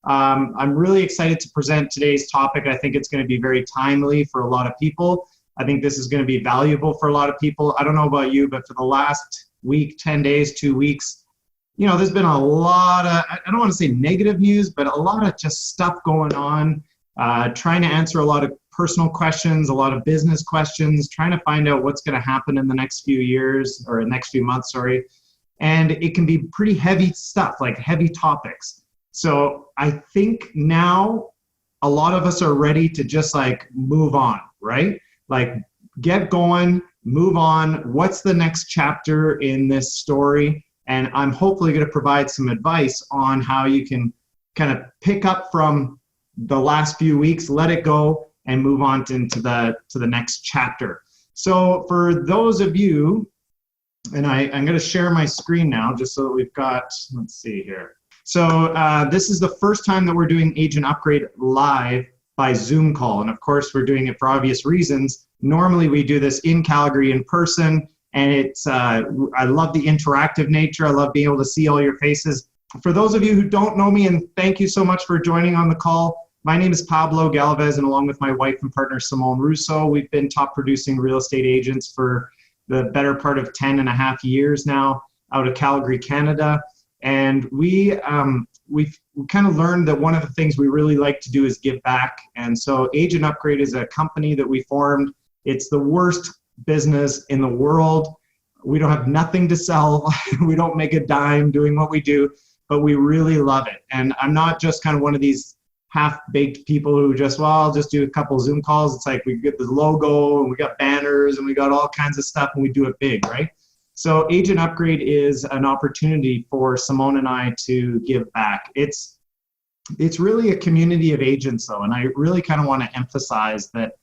I'm really excited to present today's topic. I think it's going to be very timely for a lot of people. I think this is going to be valuable for a lot of people. I don't know about you, but for the last week, 10 days, 2 weeks, there's been a lot of, I don't want to say negative news, but a lot of just stuff going on, trying to answer a lot of personal questions, a lot of business questions, trying to find out what's going to happen in the next few years or next few months, sorry. And it can be pretty heavy stuff, like heavy topics. So I think now a lot of us are ready to just like move on, right? Like get going, move on. What's the next chapter in this story? And I'm hopefully going to provide some advice on how you can kind of pick up from the last few weeks, let it go, and move on into the next chapter. So for those of you, and I'm going to share my screen now just so that we've got, let's see here. So this is the first time that we're doing Agent Upgrade live by Zoom call. And of course, we're doing it for obvious reasons. Normally we do this in Calgary in person, and it's, I love the interactive nature. I love being able to see all your faces. For those of you who don't know me, and thank you so much for joining on the call, my name is Pablo Galvez, and along with my wife and partner, Simone Russo, we've been top producing real estate agents for the better part of 10 and a half years now out of Calgary, Canada. And we've kind of learned that one of the things we really like to do is give back. And so Agent Upgrade is a company that we formed. It's the worst business in the world. We don't have nothing to sell. We don't make a dime doing what we do, but we really love it. And I'm not just kind of one of these half-baked people who just, well, I'll just do a couple Zoom calls. It's like we get the logo and we got banners and we got all kinds of stuff and we do it big, right? So Agent Upgrade is an opportunity for Simone and I to give back. It's really a community of agents though, and I really kind of want to emphasize that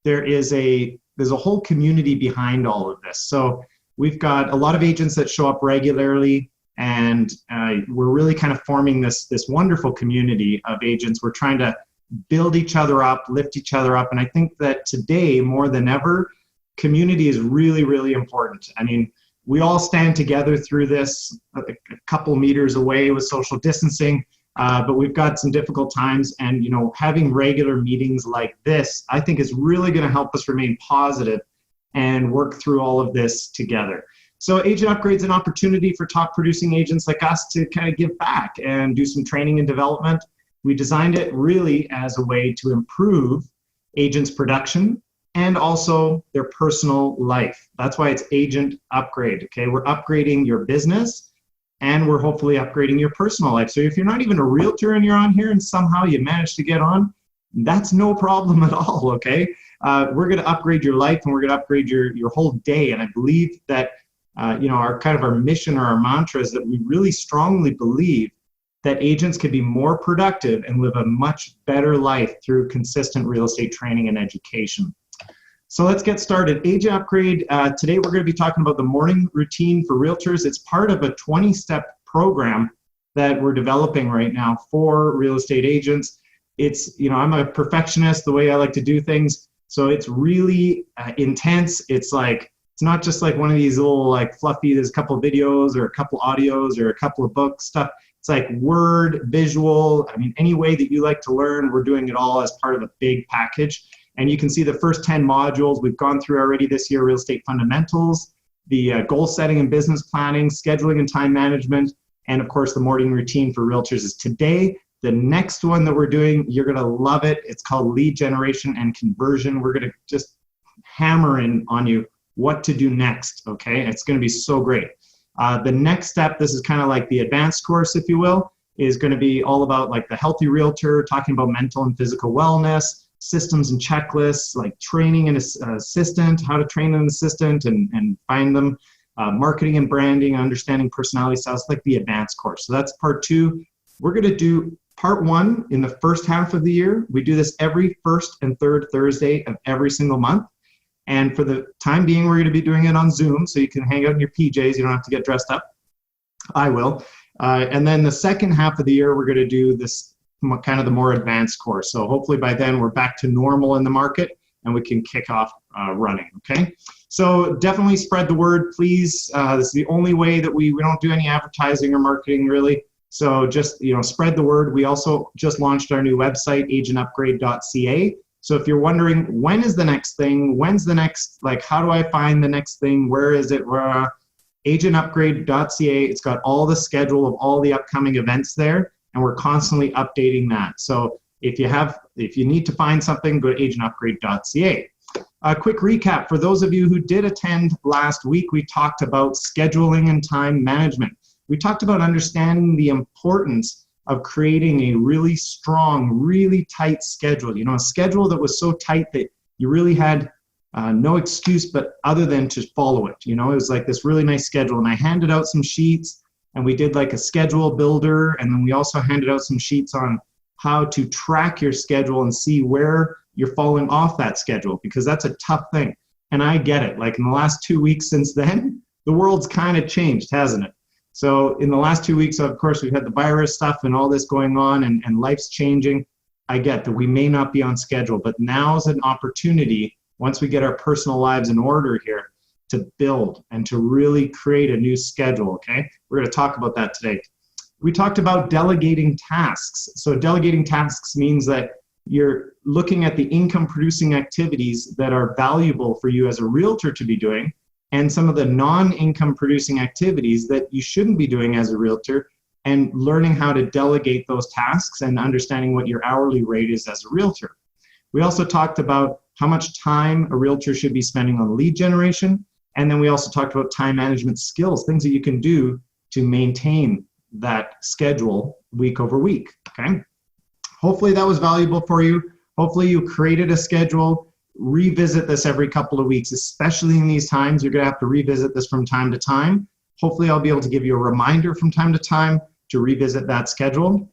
there's a whole community behind all of this. So we've got a lot of agents that show up regularly, and we're really kind of forming this wonderful community of agents. We're trying to build each other up, lift each other up. And I think that today, more than ever, community is really, really important. I mean, we all stand together through this, a couple meters away with social distancing, but we've got some difficult times. And, having regular meetings like this, I think is really going to help us remain positive and work through all of this together. So Agent Upgrade is an opportunity for top producing agents like us to kind of give back and do some training and development. We designed it really as a way to improve agents' production and also their personal life. That's why it's Agent Upgrade, okay? We're upgrading your business and we're hopefully upgrading your personal life. So if you're not even a realtor and you're on here and somehow you managed to get on, that's no problem at all, okay? We're gonna upgrade your life and we're gonna upgrade your whole day. And I believe that our mission or our mantra is that we really strongly believe that agents can be more productive and live a much better life through consistent real estate training and education. So let's get started. Agent Upgrade, today we're going to be talking about the morning routine for realtors. It's part of a 20-step program that we're developing right now for real estate agents. It's, I'm a perfectionist, the way I like to do things. So it's really intense. It's not just like one of these little like fluffy, there's a couple of videos or a couple audios or a couple of books stuff. It's like word, visual. I mean, any way that you like to learn, we're doing it all as part of a big package. And you can see the first 10 modules we've gone through already this year: real estate fundamentals, the goal setting and business planning, scheduling and time management, and of course the morning routine for realtors is today. The next one that we're doing, you're gonna love it. It's called lead generation and conversion. We're gonna just hammer in on you what to do next, okay? It's gonna be so great. The next step, this is kind of like the advanced course, if you will, is gonna be all about like the healthy realtor, talking about mental and physical wellness, systems and checklists, like training an assistant, how to train an assistant and find them, marketing and branding, understanding personality styles, like the advanced course. So that's part 2. We're gonna do part 1 in the first half of the year. We do this every first and third Thursday of every single month. And for the time being, we're going to be doing it on Zoom, so you can hang out in your PJs. You don't have to get dressed up. I will. And then the second half of the year, we're going to do this kind of the more advanced course. So hopefully by then we're back to normal in the market and we can kick off running, okay? So definitely spread the word, please. This is the only way that we don't do any advertising or marketing really. So just, spread the word. We also just launched our new website, agentupgrade.ca. So if you're wondering, when is the next thing? When's the next, how do I find the next thing? Where is it? Agentupgrade.ca. It's got all the schedule of all the upcoming events there, and we're constantly updating that. So if you need to find something, go to agentupgrade.ca. A quick recap for those of you who did attend last week. We talked about scheduling and time management. We talked about understanding the importance of creating a really strong, really tight schedule. A schedule that was so tight that you really had no excuse but other than to follow it. It was like this really nice schedule. And I handed out some sheets, and we did like a schedule builder. And then we also handed out some sheets on how to track your schedule and see where you're falling off that schedule, because that's a tough thing. And I get it. Like in the last 2 weeks since then, the world's kind of changed, hasn't it? So in the last 2 weeks, of course, we've had the virus stuff and all this going on, and life's changing. I get that we may not be on schedule, but now's an opportunity, once we get our personal lives in order here, to build and to really create a new schedule, okay? We're going to talk about that today. We talked about delegating tasks. So delegating tasks means that you're looking at the income-producing activities that are valuable for you as a realtor to be doing, and some of the non-income producing activities that you shouldn't be doing as a realtor, and learning how to delegate those tasks and understanding what your hourly rate is as a realtor. We also talked about how much time a realtor should be spending on lead generation, and then we also talked about time management skills, things that you can do to maintain that schedule week over week, okay? Hopefully that was valuable for you. Hopefully you created a schedule. Revisit this every couple of weeks, especially in these times. You're going to have to revisit this from time to time. Hopefully I'll be able to give you a reminder from time to time to revisit that schedule.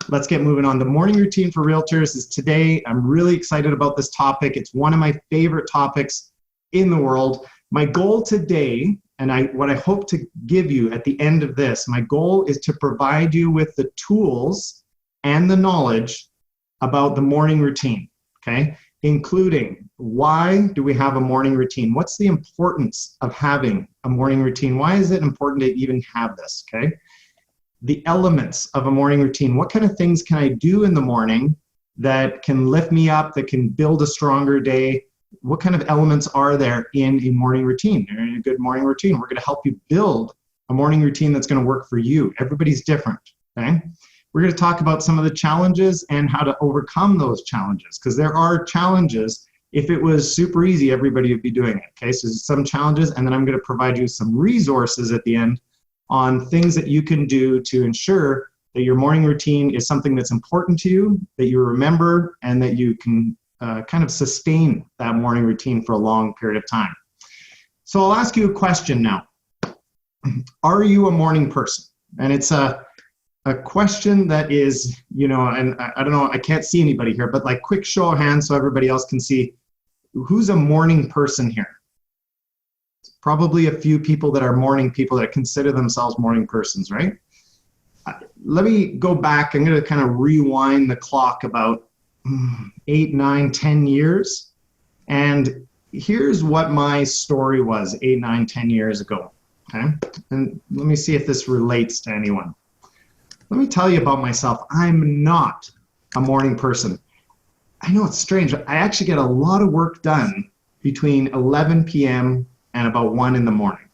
Let's get moving on. The morning routine for realtors is today. I'm really excited about this topic. It's one of my favorite topics in the world. My goal today, and what I hope to give you at the end of this, my goal is to provide you with the tools and the knowledge about the morning routine, okay? Including, why do we have a morning routine? What's the importance of having a morning routine? Why is it important to even have this, okay? The elements of a morning routine. What kind of things can I do in the morning that can lift me up, that can build a stronger day? What kind of elements are there in a morning routine? In a good morning routine, we're going to help you build a morning routine that's going to work for you. Everybody's different, okay? We're going to talk about some of the challenges and how to overcome those challenges, because there are challenges. If it was super easy, everybody would be doing it, okay? So there's some challenges, and then I'm going to provide you some resources at the end on things that you can do to ensure that your morning routine is something that's important to you, that you remember, and that you can kind of sustain that morning routine for a long period of time. So I'll ask you a question now. Are you a morning person? And it's a question that is, and I don't know, I can't see anybody here, but like quick show of hands so everybody else can see, who's a morning person here? Probably a few people that are morning people that consider themselves morning persons, right? Let me go back. I'm going to kind of rewind the clock about 8, 9, 10 years. And here's what my story was 8, 9, 10 years ago, okay? And let me see if this relates to anyone. Let me tell you about myself. I'm not a morning person. I know it's strange. I actually get a lot of work done between 11 p.m. and about 1 in the morning.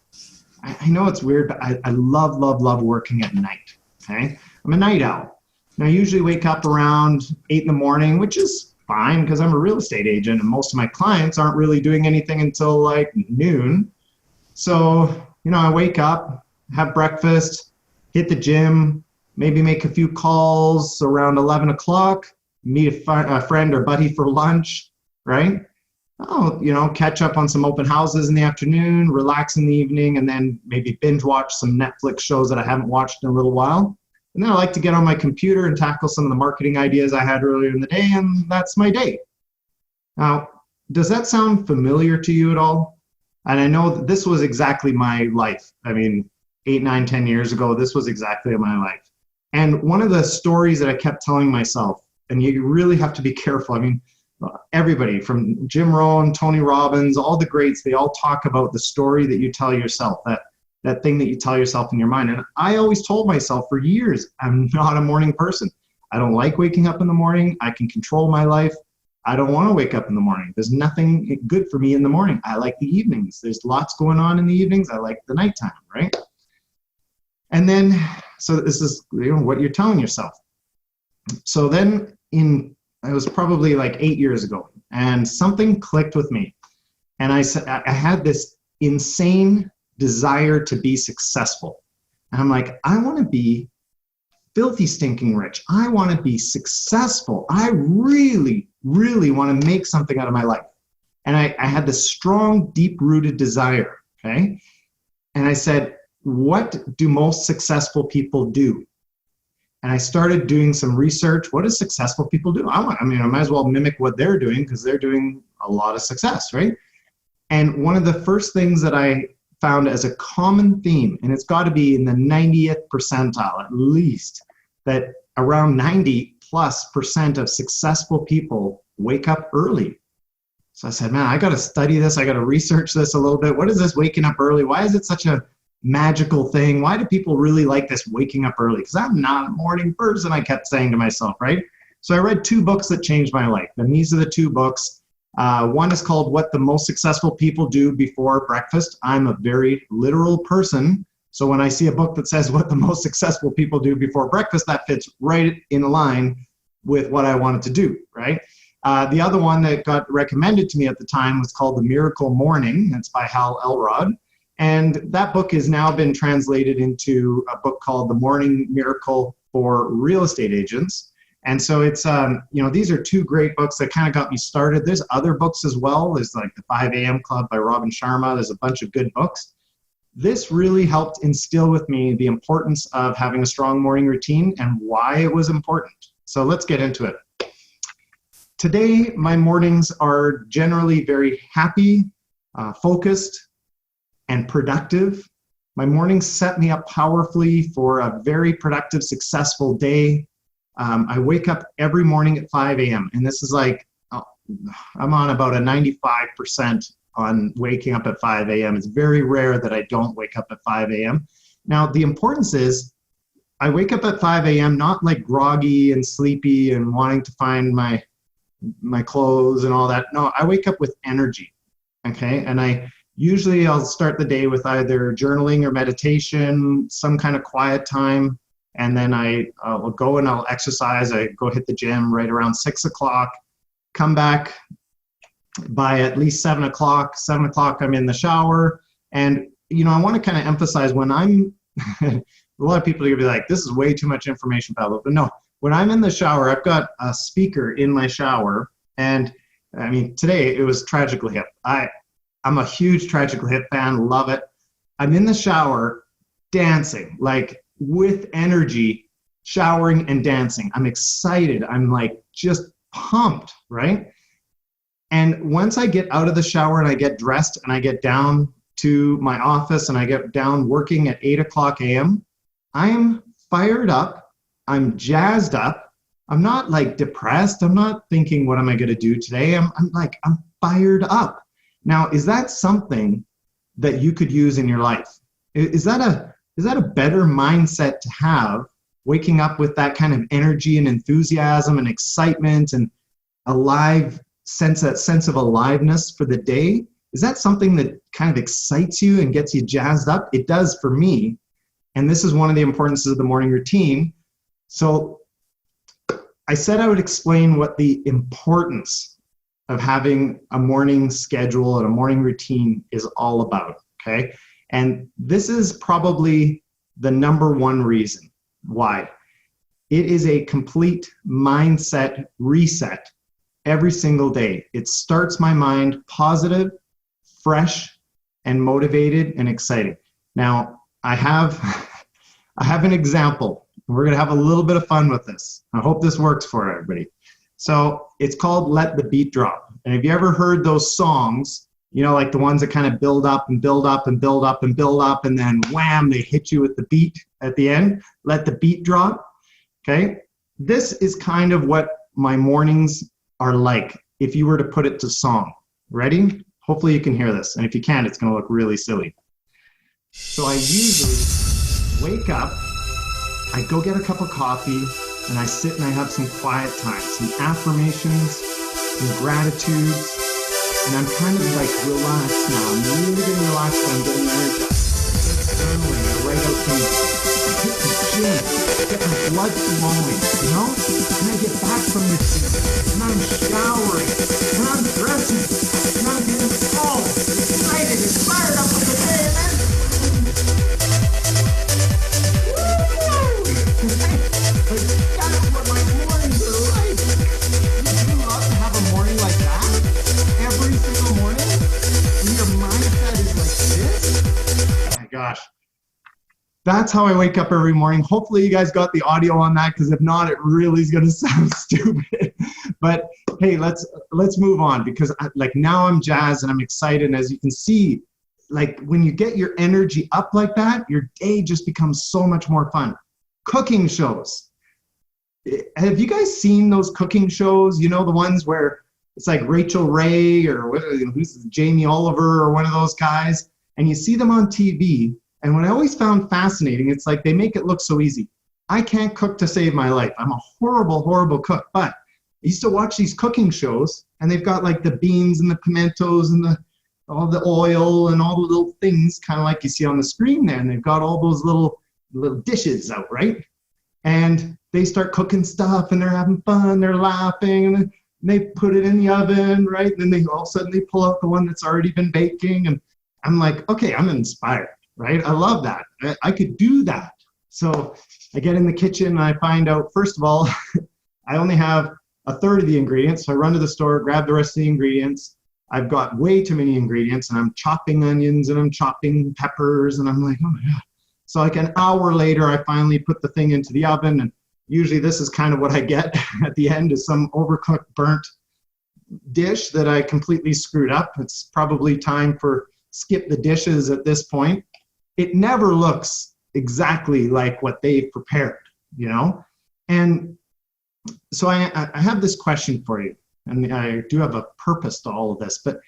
I know it's weird, but I love, love, love working at night, okay? I'm a night owl. And I usually wake up around 8 in the morning, which is fine because I'm a real estate agent and most of my clients aren't really doing anything until like noon. So, I wake up, have breakfast, hit the gym, maybe make a few calls around 11 o'clock, meet a friend or buddy for lunch, right? I'll, catch up on some open houses in the afternoon, relax in the evening, and then maybe binge watch some Netflix shows that I haven't watched in a little while. And then I like to get on my computer and tackle some of the marketing ideas I had earlier in the day, and that's my day. Now, does that sound familiar to you at all? And I know that this was exactly my life. 8, 9, 10 years ago, this was exactly my life. And one of the stories that I kept telling myself, and you really have to be careful. Everybody from Jim Rohn, Tony Robbins, all the greats, they all talk about the story that you tell yourself, that that thing that you tell yourself in your mind. And I always told myself for years, I'm not a morning person. I don't like waking up in the morning. I can control my life. I don't want to wake up in the morning. There's nothing good for me in the morning. I like the evenings. There's lots going on in the evenings. I like the nighttime, right? And then, so this is what you're telling yourself. So then it was probably like 8 years ago, and something clicked with me. And I said, I had this insane desire to be successful. And I'm like, I want to be filthy stinking rich. I want to be successful. I really, really want to make something out of my life. And I had this strong, deep-rooted desire, okay? And I said, what do most successful people do? And I started doing some research. What do successful people do? I might as well mimic what they're doing because they're doing a lot of success, right? And one of the first things that I found as a common theme, and it's got to be in the 90th percentile at least, that around 90+% of successful people wake up early. So I said, man, I got to study this. I got to research this a little bit. What is this waking up early? Why is it such a magical thing? Why do people really like this waking up early? Because I'm not a morning person, I kept saying to myself, right? So I read 2 books that changed my life. And these are the 2 books. One is called What the Most Successful People Do Before Breakfast. I'm a very literal person. So when I see a book that says what the most successful people do before breakfast, that fits right in line with what I wanted to do, right? The other one that got recommended to me at the time was called The Miracle Morning. It's by Hal Elrod. And that book has now been translated into a book called The Morning Miracle for Real Estate Agents. And so it's, these are 2 great books that kind of got me started. There's other books as well. There's like the 5 a.m. Club by Robin Sharma. There's a bunch of good books. This really helped instill with me the importance of having a strong morning routine and why it was important. So let's get into it. Today, my mornings are generally very happy, focused, and productive. My mornings set me up powerfully for a very productive, successful day. I wake up every morning at 5 a.m. and this is like, I'm on about a 95% on waking up at 5 a.m. It's very rare that I don't wake up at 5 a.m. Now, the importance is I wake up at 5 a.m. not like groggy and sleepy and wanting to find my clothes and all that. No, I wake up with energy, okay? And I'll start the day with either journaling or meditation, some kind of quiet time, and then I'll go and I'll exercise. I go hit the gym right around 6 o'clock, come back by at least 7 o'clock. 7 o'clock, I'm in the shower. And, I want to kind of emphasize when I'm, a lot of people are going to be like, this is way too much information, Pablo. But no, when I'm in the shower, I've got a speaker in my shower. And today it was Tragically Hip. I'm a huge Tragically Hip fan, love it. I'm in the shower dancing, like with energy, showering and dancing. I'm excited. I'm like just pumped, right? And once I get out of the shower and I get dressed and I get down to my office and I get down working at 8 o'clock a.m., I'm fired up. I'm jazzed up. I'm not like depressed. I'm not thinking, what am I going to do today? I'm fired up. Now, is that something that you could use in your life? Is that a better mindset to have, waking up with that kind of energy and enthusiasm and excitement and that sense of aliveness for the day? Is that something that kind of excites you and gets you jazzed up? It does for me. And this is one of the importances of the morning routine. So I said I would explain what the importance of having a morning schedule and a morning routine is all about, okay? And this is probably the number 1 reason why. It is a complete mindset reset every single day. It starts my mind positive, fresh, and motivated and excited. Now, I have an example. We're going to have a little bit of fun with this. I hope this works for everybody. So it's called Let the Beat Drop. And have you ever heard those songs, like the ones that kind of build up and build up and build up and build up, and then wham, they hit you with the beat at the end? Let the beat drop. Okay? This is kind of what my mornings are like if you were to put it to song. Ready? Hopefully you can hear this. And if you can't, it's going to look really silly. So I usually wake up, I go get a cup of coffee, and I sit and I have some quiet time, some affirmations, some gratitudes, and I'm kind of like relaxed now. I'm really getting relaxed, but I'm getting energized. Journaling, I write out things. I hit the gym, get my blood flowing, you know? And I get back from the gym, and I'm showering, and I'm dressing, and I'm getting all excited and fired up for the day, and then like, that's what my mornings are like. Would you love to have a morning like that? Every single morning? And your mindset is like this? Oh my gosh. That's how I wake up every morning. Hopefully you guys got the audio on that, because if not, it really is going to sound stupid. But hey, let's move on, because like now I'm jazzed and I'm excited. And as you can see, like when you get your energy up like that, your day just becomes so much more fun. Cooking shows. Have you guys seen those cooking shows? You know, the ones where it's like Rachel Ray or who's Jamie Oliver or one of those guys, and you see them on TV. And what I always found fascinating, it's like they make it look so easy. I can't cook to save my life. I'm a horrible, horrible cook. But I used to watch these cooking shows, and they've got like the beans and the pimentos and all the oil and all the little things, kind of like you see on the screen there. And they've got all those little dishes out, right? And they start cooking stuff, and they're having fun, they're laughing, and then they put it in the oven, right? And then they all of a sudden they pull out the one that's already been baking. And I'm like, okay, I'm inspired. Right? I love that. I could do that. So I get in the kitchen and I find out, first of all, I only have a third of the ingredients. So I run to the store, grab the rest of the ingredients. I've got way too many ingredients, and I'm chopping onions and I'm chopping peppers, and I'm like, oh my God. So like an hour later, I finally put the thing into the oven, and usually this is kind of what I get at the end, is some overcooked, burnt dish that I completely screwed up. It's probably time for skip the dishes at this point. It never looks exactly like what they've prepared, you know? And so I have this question for you, and I do have a purpose to all of this, but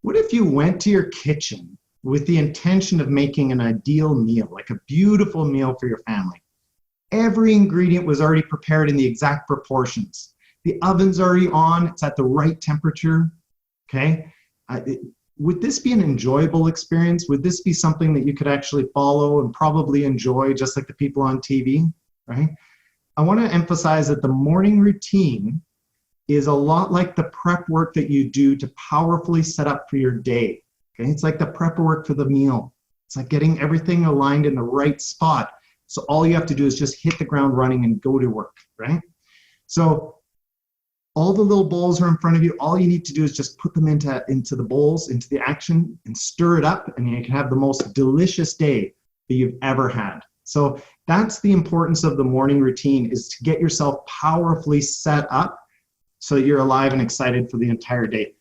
what if you went to your kitchen with the intention of making an ideal meal, like a beautiful meal for your family? Every ingredient was already prepared in the exact proportions. The oven's already on, it's at the right temperature, okay? Would this be an enjoyable experience? Would this be something that you could actually follow and probably enjoy, just like the people on TV, right? I want to emphasize that the morning routine is a lot like the prep work that you do to powerfully set up for your day, okay? It's like the prep work for the meal. It's like getting everything aligned in the right spot. So all you have to do is just hit the ground running and go to work, right? So all the little bowls are in front of you. All you need to do is just put them into the bowls, into the action, and stir it up, and you can have the most delicious day that you've ever had. So that's the importance of the morning routine, is to get yourself powerfully set up so that you're alive and excited for the entire day.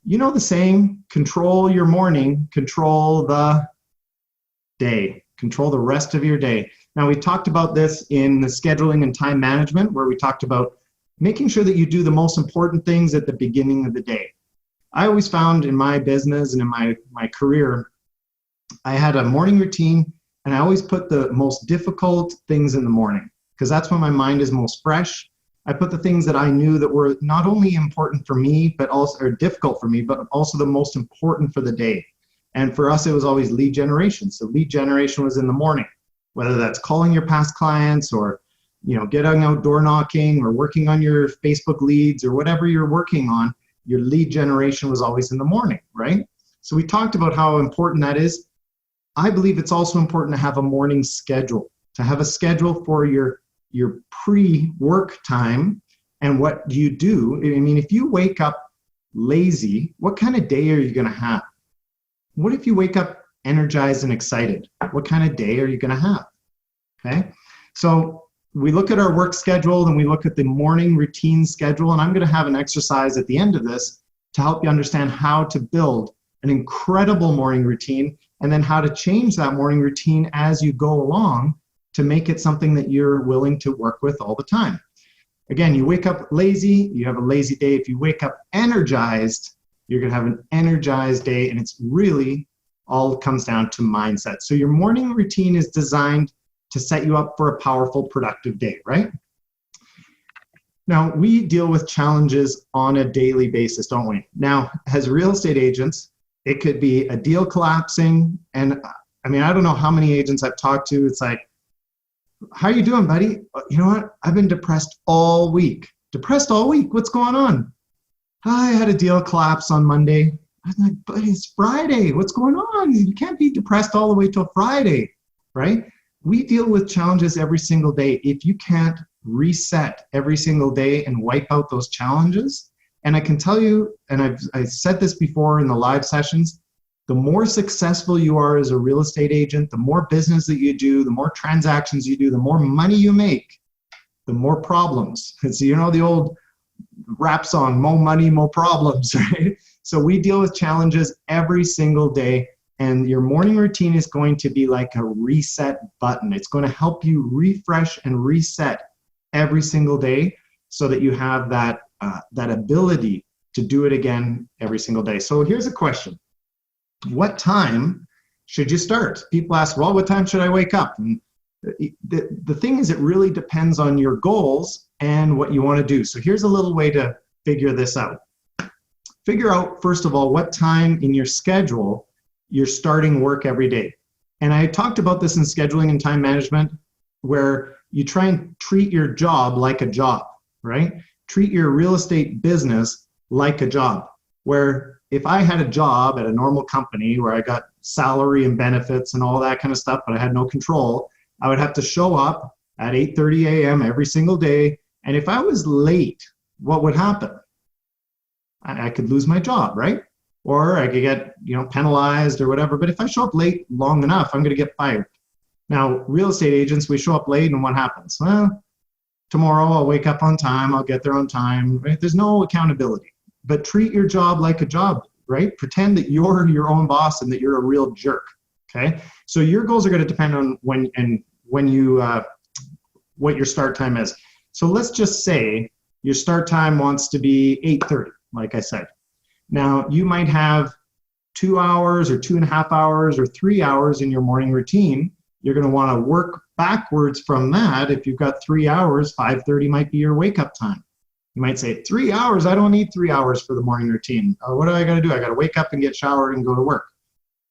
You know the saying, control your morning, control the day, control the rest of your day. Now, we talked about this in the scheduling and time management, where we talked about making sure that you do the most important things at the beginning of the day. I always found in my business and in my career, I had a morning routine, and I always put the most difficult things in the morning, because that's when my mind is most fresh. I put the things that I knew that were not only important for me, but also, or difficult for me, but also the most important for the day. And for us, it was always lead generation. So lead generation was in the morning, whether that's calling your past clients, or getting out door knocking, or working on your Facebook leads, or whatever you're working on. Your lead generation was always in the morning, right? So we talked about how important that is. I believe it's also important to have a morning schedule, to have a schedule for your pre-work time. And what do you do? I mean, if you wake up lazy, what kind of day are you going to have? What if you wake up energized and excited? What kind of day are you going to have? Okay, so we look at our work schedule, and we look at the morning routine schedule, and I'm going to have an exercise at the end of this to help you understand how to build an incredible morning routine, and then how to change that morning routine as you go along to make it something that you're willing to work with all the time. Again, you wake up lazy, you have a lazy day. If you wake up energized, you're going to have an energized day, and it's really all comes down to mindset. So your morning routine is designed to set you up for a powerful, productive day, right? Now, we deal with challenges on a daily basis, don't we? Now, as real estate agents, it could be a deal collapsing. And I mean, I don't know how many agents I've talked to. It's like, how you doing, buddy? You know what? I've been depressed all week. Depressed all week? What's going on? I had a deal collapse on Monday. I'm like, buddy, it's Friday. What's going on? You can't be depressed all the way till Friday, right? We deal with challenges every single day. If you can't reset every single day and wipe out those challenges, and I can tell you, and I've said this before in the live sessions, the more successful you are as a real estate agent, the more business that you do, the more transactions you do, the more money you make, the more problems. So you know the old rap song, more money, more problems, right? So we deal with challenges every single day, and your morning routine is going to be like a reset button. It's going to help you refresh and reset every single day so that you have that ability to do it again every single day. So here's a question. What time should you start? People ask, well, what time should I wake up? And the thing is, it really depends on your goals and what you want to do. So here's a little way to figure this out. Figure out, first of all, what time in your schedule you're starting work every day. And I talked about this in scheduling and time management, where you try and treat your job like a job, right? Treat your real estate business like a job, where if I had a job at a normal company where I got salary and benefits and all that kind of stuff, but I had no control, I would have to show up at 8:30 a.m. every single day. And if I was late, what would happen? I could lose my job, right? Or I could get, penalized or whatever. But if I show up late long enough, I'm going to get fired. Now, real estate agents, we show up late and what happens? Well, tomorrow I'll wake up on time. I'll get there on time, right? There's no accountability. But treat your job like a job, right? Pretend that you're your own boss and that you're a real jerk, okay? So your goals are going to depend on what your start time is. So let's just say your start time wants to be 8:30, like I said. Now, you might have 2 hours or 2.5 hours or 3 hours in your morning routine. You're going to want to work backwards from that. If you've got 3 hours, 5:30 might be your wake-up time. You might say, 3 hours? I don't need 3 hours for the morning routine. What do I got to do? I got to wake up and get showered and go to work.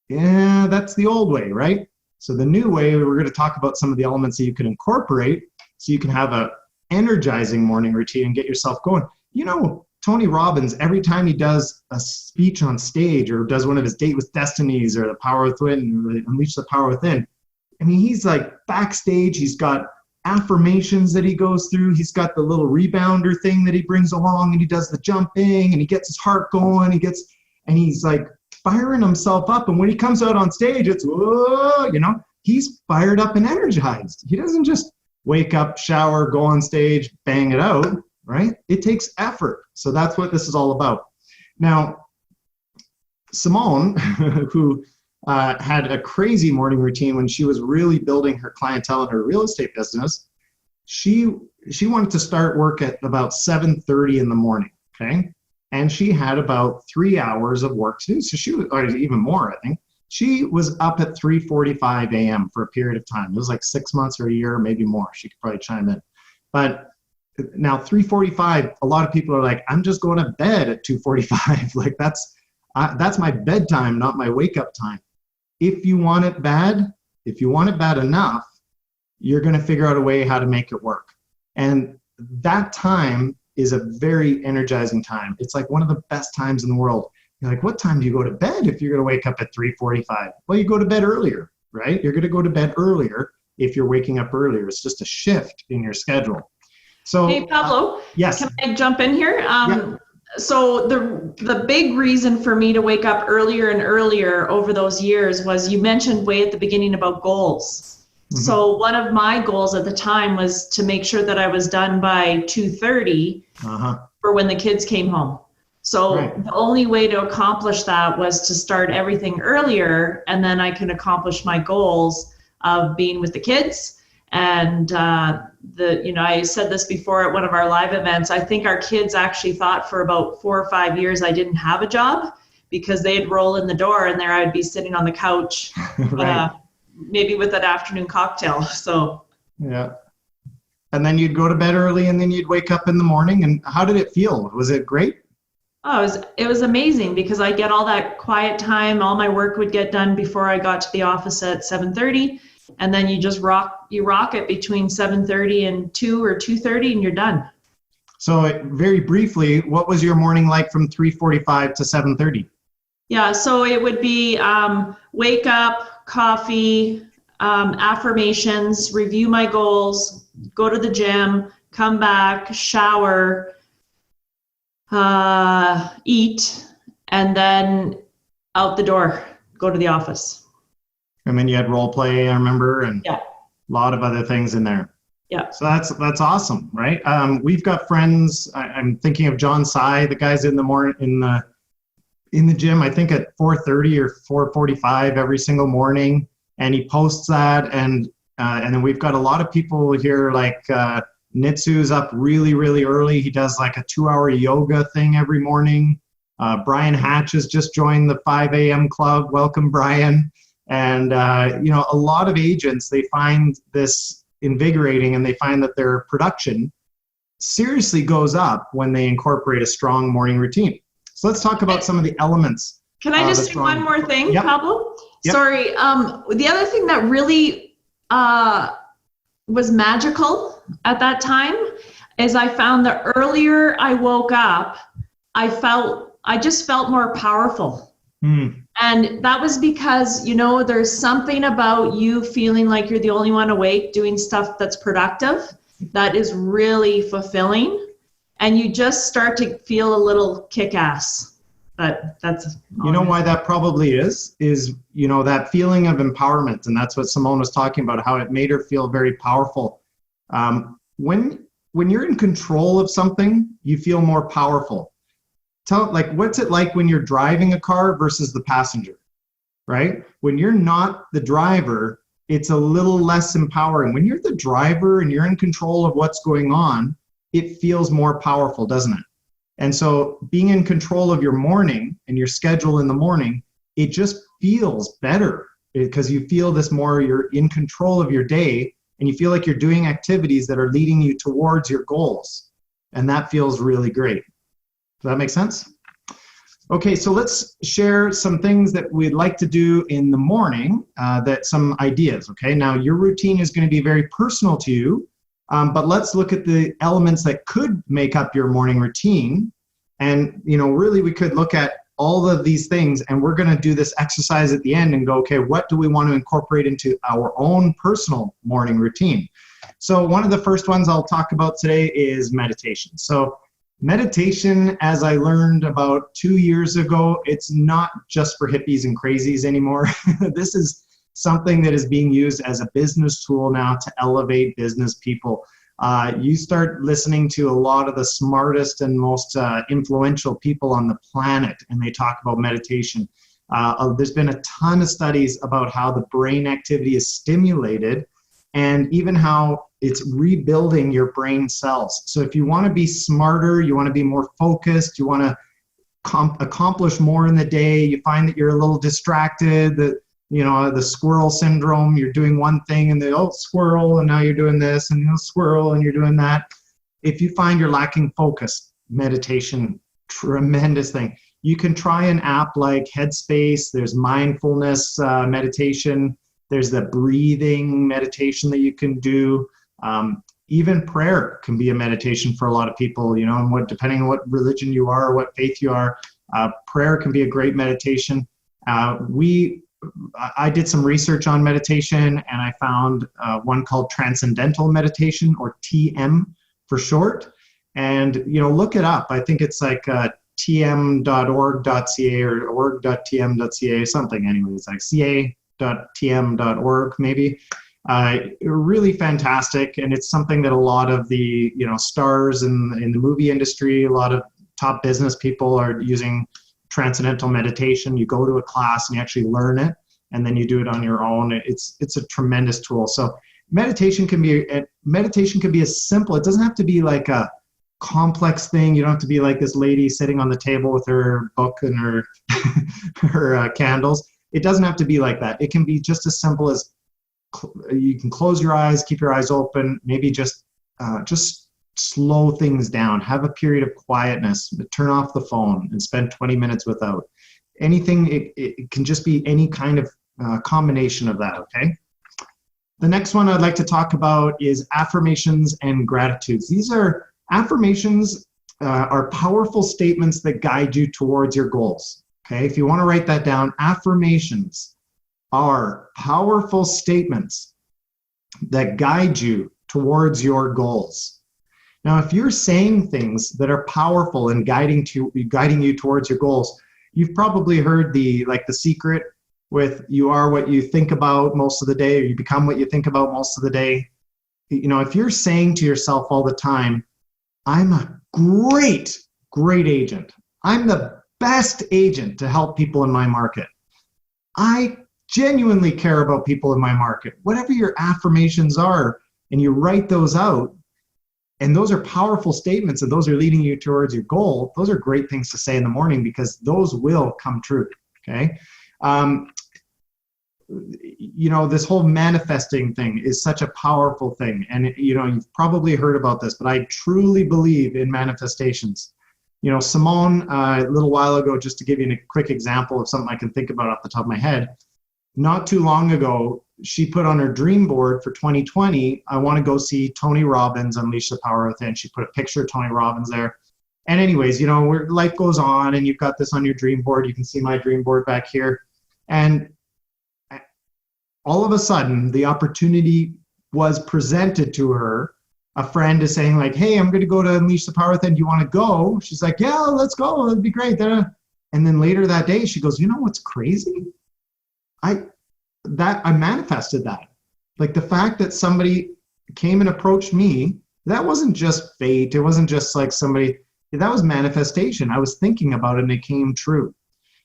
Yeah, that's the old way, right? So the new way, we're going to talk about some of the elements that you can incorporate so you can have a energizing morning routine and get yourself going. Tony Robbins, every time he does a speech on stage or does one of his Date with Destinies or the Power Within, Unleash the Power Within, I mean, he's like backstage, he's got affirmations that he goes through, he's got the little rebounder thing that he brings along, and he does the jumping and he gets his heart going, and he's like firing himself up, and when he comes out on stage, it's whoa, he's fired up and energized. He doesn't just wake up, shower, go on stage, bang it out, right? It takes effort. So that's what this is all about. Now, Simone, who had a crazy morning routine when she was really building her clientele in her real estate business, she wanted to start work at about 7:30 in the morning, okay? And she had about 3 hours of work to do. So she was, or even more, I think. She was up at 3:45 a.m. for a period of time. It was like 6 months or a year, maybe more. She could probably chime in. But now 3:45, a lot of people are like, I'm just going to bed at 2:45. Like that's my bedtime, not my wake up time. If you want it bad enough, you're going to figure out a way how to make it work. And that time is a very energizing time. It's like one of the best times in the world. You're like, what time do you go to bed if you're going to wake up at 3:45? Well, you go to bed earlier, right? You're going to go to bed earlier if you're waking up earlier. It's just a shift in your schedule. So, hey, Pablo, yes. Can I jump in here? Yeah. So the big reason for me to wake up earlier and earlier over those years was, you mentioned way at the beginning about goals. Mm-hmm. So one of my goals at the time was to make sure that I was done by 2:30 for when the kids came home. So right. The only way to accomplish that was to start everything earlier, and then I can accomplish my goals of being with the kids. And I said this before at one of our live events, I think our kids actually thought for about 4 or 5 years I didn't have a job, because they'd roll in the door and there I'd be sitting on the couch, Right. maybe with an afternoon cocktail. So Yeah. And then you'd go to bed early and then you'd wake up in the morning. And how did it feel? Was it great? oh, it was amazing because I get all that quiet time. All my work would get done before I got to the office at 7:30, and then you just rock it between 7:30 and 2 or 2:30, and you're done. So very briefly, what was your morning like from 3:45 to 7:30? Yeah, so it would be wake up, coffee, affirmations, review my goals, go to the gym, come back, shower, eat, and then out the door, go to the office. And then you had role play, I remember, and Yeah. a lot of other things in there. Yeah. So that's awesome, right? We've got friends. I'm thinking of John Sy, the guy's in the morning in the gym. I think at 4:30 or 4:45 every single morning, and he posts that. And then we've got a lot of people here, like Nitsu's up really, really early. He does like a 2-hour yoga thing every morning. Brian Hatch has just joined the 5 a.m. club. Welcome, Brian. And a lot of agents, they find this invigorating, and they find that their production seriously goes up when they incorporate a strong morning routine. So let's talk about some of the elements. Can I just say one more thing, Yep. Pablo? Yep. Sorry. The other thing that really was magical at that time is I found that earlier I woke up, I just felt more powerful. And that was because, there's something about you feeling like you're the only one awake doing stuff that's productive that is really fulfilling. And you just start to feel a little kick-ass. But that's why that probably is that feeling of empowerment. And that's what Simone was talking about, how it made her feel very powerful. When you're in control of something, you feel more powerful. What's it like when you're driving a car versus the passenger, right? When you're not the driver, it's a little less empowering. When you're the driver and you're in control of what's going on, it feels more powerful, doesn't it? And so being in control of your morning and your schedule in the morning, it just feels better because you feel you're in control of your day, and you feel like you're doing activities that are leading you towards your goals. And that feels really great. Does that make sense? Okay, so let's share some things that we'd like to do in the morning, some ideas, okay? Now, your routine is going to be very personal to you, but let's look at the elements that could make up your morning routine. And, really we could look at all of these things, and we're going to do this exercise at the end and go, okay, what do we want to incorporate into our own personal morning routine? So one of the first ones I'll talk about today is meditation. So meditation, as I learned about 2 years ago, it's not just for hippies and crazies anymore. This is something that is being used as a business tool now to elevate business people. You start listening to a lot of the smartest and most influential people on the planet, and they talk about meditation. There's been a ton of studies about how the brain activity is stimulated, and even how it's rebuilding your brain cells. So if you want to be smarter, you want to be more focused, you want to accomplish more in the day, you find that you're a little distracted, the squirrel syndrome, you're doing one thing and squirrel, and now you're doing this, and squirrel, and you're doing that. If you find you're lacking focus, meditation, tremendous thing. You can try an app like Headspace. There's mindfulness meditation. There's the breathing meditation that you can do. Even prayer can be a meditation for a lot of people, and depending on what religion you are or what faith you are, prayer can be a great meditation. I did some research on meditation, and I found one called Transcendental Meditation, or TM for short. And, look it up. I think it's like tm.org.ca or org.tm.ca, something anyway. It's like ca.tm.org maybe. Really fantastic. And it's something that a lot of the, stars in the movie industry, a lot of top business people are using transcendental meditation. You go to a class and you actually learn it, and then you do it on your own. It's a tremendous tool. So meditation can be as simple. It doesn't have to be like a complex thing. You don't have to be like this lady sitting on the table with her book and her her candles. It doesn't have to be like that. It can be just as simple as you can close your eyes, keep your eyes open, maybe just slow things down, have a period of quietness, turn off the phone and spend 20 minutes without anything. It can just be any kind of combination of that, okay? The next one I'd like to talk about is affirmations and gratitudes. These are affirmations are powerful statements that guide you towards your goals, okay? If you want to write that down, affirmations are powerful statements that guide you towards your goals. Now, if you're saying things that are powerful and guiding you towards your goals, you've probably heard the secret with you are what you think about most of the day, or you become what you think about most of the day. You know, if you're saying to yourself all the time, I'm a great agent. I'm the best agent to help people in my market. I genuinely care about people in my market. Whatever your affirmations are, and you write those out, and those are powerful statements, and those are leading you towards your goal. Those are great things to say in the morning because those will come true, okay? You know, this whole manifesting thing is such a powerful thing. And, you know, you've probably heard about this, but I truly believe in manifestations. You know, Simone, a little while ago, just to give you a quick example of something I can think about off the top of my head, not too long ago, she put on her dream board for 2020, I want to go see Tony Robbins Unleash the Power Within. She put a picture of Tony Robbins there. And anyways, you know, life goes on and you've got this on your dream board. You can see my dream board back here. And all of a sudden, the opportunity was presented to her. A friend is saying like, hey, I'm going to go to Unleash the Power Within. Do you want to go? She's like, yeah, let's go. That'd be great. And then later that day, she goes, you know what's crazy? I manifested that. Like the fact that somebody came and approached me, that wasn't just fate. It wasn't just like somebody, that was manifestation. I was thinking about it and it came true.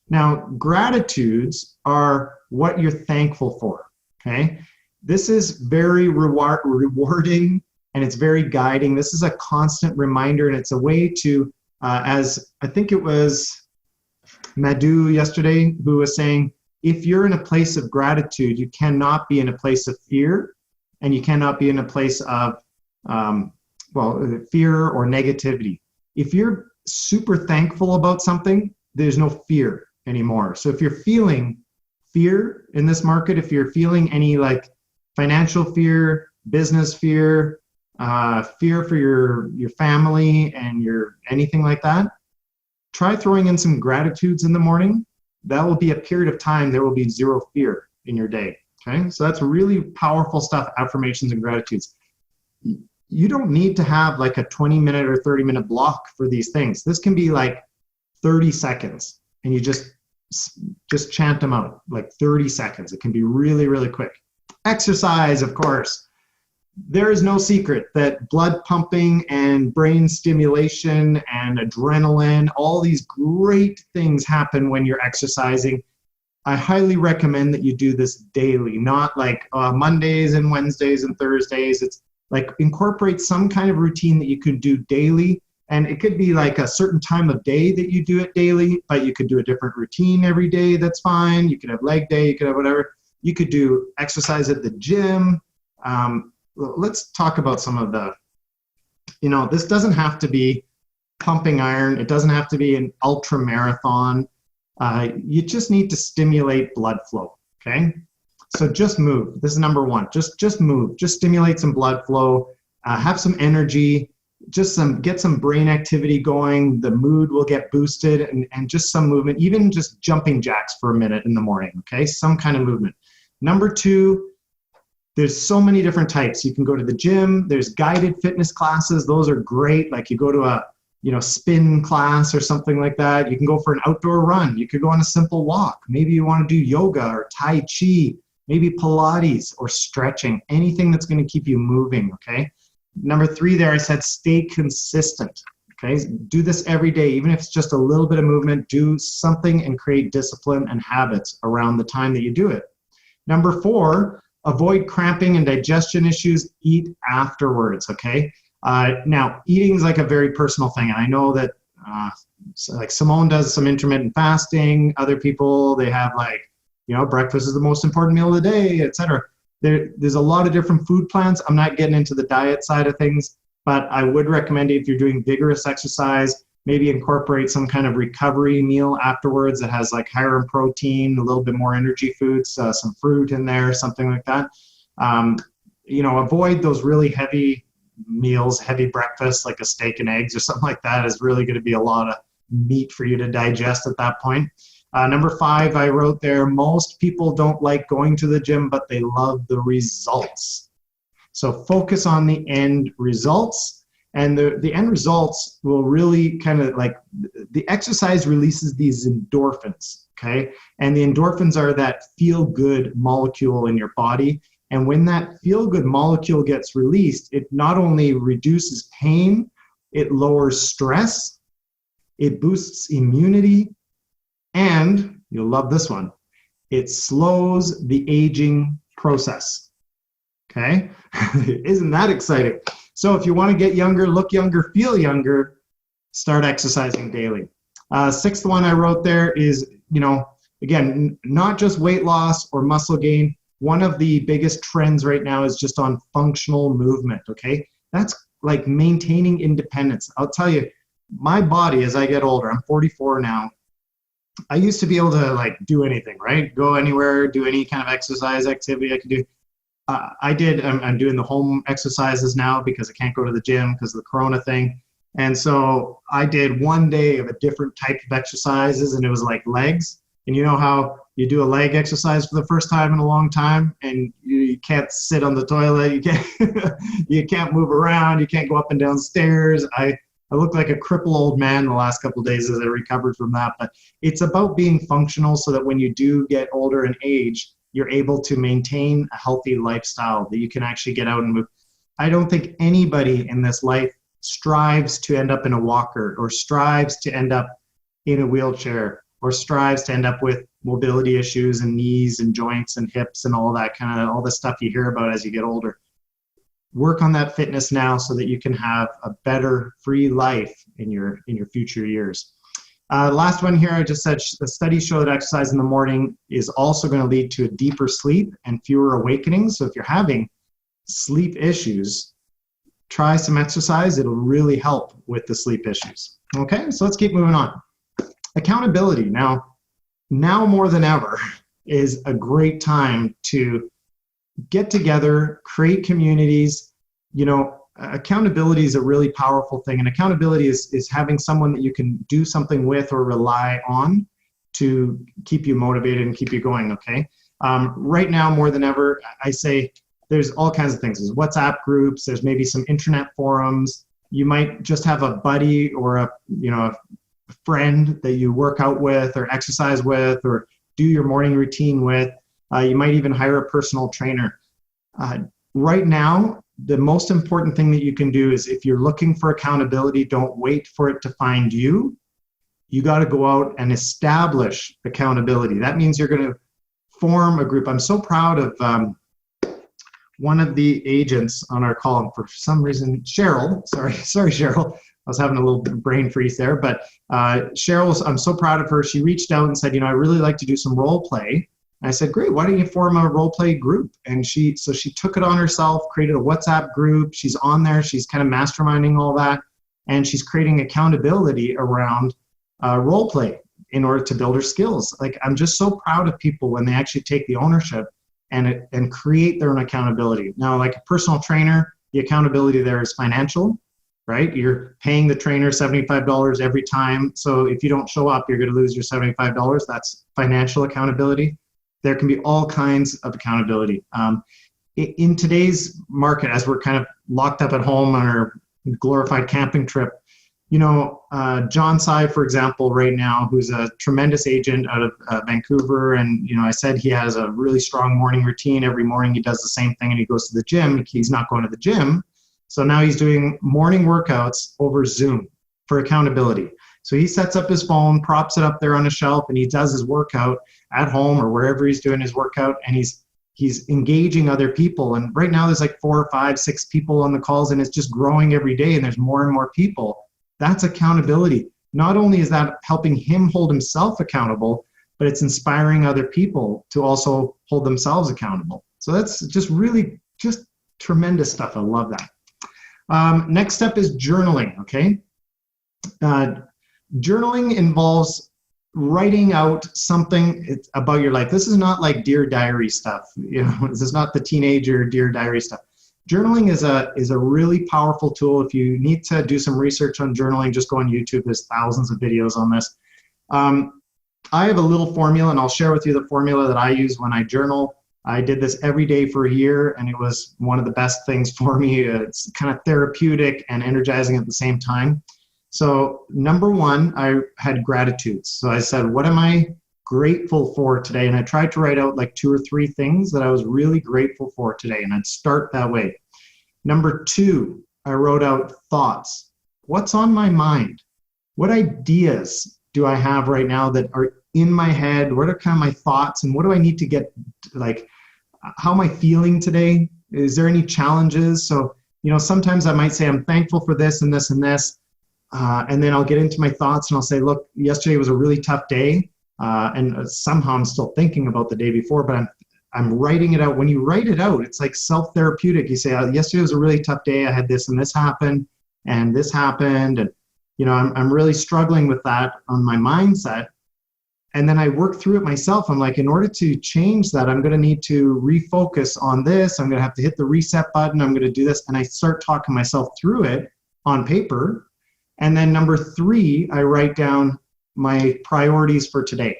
Now, gratitudes are what you're thankful for, okay? This is very rewarding and it's very guiding. This is a constant reminder and it's a way to, as I think it was Madhu yesterday who was saying, if you're in a place of gratitude, you cannot be in a place of fear and you cannot be in a place of, fear or negativity. If you're super thankful about something, there's no fear anymore. So if you're feeling fear in this market, if you're feeling any like financial fear, business fear, fear for your family and anything like that, try throwing in some gratitudes in the morning. That will be a period of time, there will be zero fear in your day, okay? So that's really powerful stuff, affirmations and gratitudes. You don't need to have like a 20-minute or 30-minute block for these things. This can be like 30 seconds, and you just chant them out, like 30 seconds. It can be really, really quick. Exercise, of course. There is no secret that blood pumping and brain stimulation and adrenaline, all these great things happen when you're exercising. I highly recommend that you do this daily, not like Mondays and Wednesdays and Thursdays. It's like incorporate some kind of routine that you can do daily. And it could be like a certain time of day that you do it daily, but you could do a different routine every day. That's fine. You could have leg day, you could have whatever. You could do exercise at the gym. Let's talk about some of the, you know, this doesn't have to be pumping iron. It doesn't have to be an ultra marathon. You just need to stimulate blood flow, okay? So just move. This is number one. Just move. Just stimulate some blood flow. Have some energy. Get some brain activity going. The mood will get boosted and just some movement, even just jumping jacks for a minute in the morning, okay? Some kind of movement. Number two, there's so many different types. You can go to the gym. There's guided fitness classes. Those are great. Like you go to a, spin class or something like that. You can go for an outdoor run. You could go on a simple walk. Maybe you want to do yoga or Tai Chi, maybe Pilates or stretching, anything that's going to keep you moving, okay? Number three there, I said stay consistent, okay? Do this every day, even if it's just a little bit of movement. Do something and create discipline and habits around the time that you do it. Number four, avoid cramping and digestion issues. Eat afterwards, okay? Now, eating is like a very personal thing. And I know that like Simone does some intermittent fasting. Other people, they have like, breakfast is the most important meal of the day, etc. There's a lot of different food plans. I'm not getting into the diet side of things, but I would recommend if you're doing vigorous exercise, maybe incorporate some kind of recovery meal afterwards that has like higher in protein, a little bit more energy foods, some fruit in there, something like that. Avoid those really heavy meals, heavy breakfast, like a steak and eggs or something like that is really going to be a lot of meat for you to digest at that point. Number 5, I wrote there, most people don't like going to the gym, but they love the results. So focus on the end results, and the end results will really kind of like, the exercise releases these endorphins, okay? And the endorphins are that feel-good molecule in your body. And when that feel-good molecule gets released, it not only reduces pain, it lowers stress, it boosts immunity, and you'll love this one, it slows the aging process. Okay? Isn't that exciting? So if you want to get younger, look younger, feel younger, start exercising daily. 6th one I wrote there is, again, not just weight loss or muscle gain. One of the biggest trends right now is just on functional movement, okay? That's like maintaining independence. I'll tell you, my body, as I get older, I'm 44 now, I used to be able to like do anything, right? Go anywhere, do any kind of exercise activity I could do. I'm doing the home exercises now because I can't go to the gym because of the Corona thing. And so I did one day of a different type of exercises, and it was like legs. And you know how you do a leg exercise for the first time in a long time, and you can't sit on the toilet, you can't move around, you can't go up and down stairs. I looked like a crippled old man the last couple of days as I recovered from that. But it's about being functional so that when you do get older in age, you're able to maintain a healthy lifestyle, that you can actually get out and move. I don't think anybody in this life strives to end up in a walker, or strives to end up in a wheelchair, or strives to end up with mobility issues and knees and joints and hips and all that kind of, all the stuff you hear about as you get older. Work on that fitness now so that you can have a better free life in your future years. Last one here, I just said the studies show that exercise in the morning is also going to lead to a deeper sleep and fewer awakenings. So if you're having sleep issues, try some exercise. It'll really help with the sleep issues. Okay, so let's keep moving on. Accountability. Now more than ever is a great time to get together, create communities. Accountability is a really powerful thing, and accountability is having someone that you can do something with or rely on to keep you motivated and keep you going, okay? Right now, more than ever, I say there's all kinds of things. There's WhatsApp groups, there's maybe some internet forums. You might just have a buddy or a friend that you work out with or exercise with or do your morning routine with. You might even hire a personal trainer. Right now, the most important thing that you can do is, if you're looking for accountability, don't wait for it to find you. You got to go out and establish accountability. That means you're going to form a group. I'm so proud of one of the agents on our call, and for some reason, Cheryl, sorry, Cheryl, I was having a little brain freeze there, but Cheryl, I'm so proud of her. She reached out and said, I really like to do some role play. And I said, great, why don't you form a role play group? And she took it on herself, created a WhatsApp group. She's on there. She's kind of masterminding all that. And she's creating accountability around role play in order to build her skills. Like, I'm just so proud of people when they actually take the ownership and create their own accountability. Now, like a personal trainer, the accountability there is financial, right? You're paying the trainer $75 every time. So if you don't show up, you're going to lose your $75. That's financial accountability. There can be all kinds of accountability. In today's market, as we're kind of locked up at home on our glorified camping trip, John Sy, for example, right now, who's a tremendous agent out of Vancouver, and I said he has a really strong morning routine. Every morning he does the same thing, and he goes to the gym. He's not going to the gym, so now he's doing morning workouts over Zoom for accountability. So he sets up his phone, props it up there on a shelf, and he does his workout at home or wherever he's doing his workout, and he's engaging other people. And right now there's like 4 or 5, 6 people on the calls, and it's just growing every day, and there's more and more people. That's accountability. Not only is that helping him hold himself accountable, but it's inspiring other people to also hold themselves accountable. So that's just really just tremendous stuff. I love that. Next step is journaling, okay? Journaling involves writing out something about your life. This is not like Dear Diary stuff. You know, this is not the teenager Dear Diary stuff. Journaling is a really powerful tool. If you need to do some research on journaling, just go on YouTube. There's thousands of videos on this. I have a little formula, and I'll share with you the formula that I use when I journal. I did this every day for a year, and it was one of the best things for me. It's kind of therapeutic and energizing at the same time. So number one, I had gratitudes. So I said, what am I grateful for today? And I tried to write out like 2 or 3 things that I was really grateful for today, and I'd start that way. Number 2, I wrote out thoughts. What's on my mind? What ideas do I have right now that are in my head? What are kind of my thoughts, and what do I need to get, like, how am I feeling today? Is there any challenges? So, you know, sometimes I might say I'm thankful for this and this and this, and then I'll get into my thoughts and I'll say, look, yesterday was a really tough day, and somehow I'm still thinking about the day before, but I'm writing it out. When you write it out, it's like self-therapeutic. You say, yesterday was a really tough day. I had this and this happened, and this happened, and you know, I'm really struggling with that on my mindset. And then I work through it myself. I'm like, in order to change that, I'm going to need to refocus on this. I'm going to have to hit the reset button. I'm going to do this. And I start talking myself through it on paper. And then number 3, I write down my priorities for today.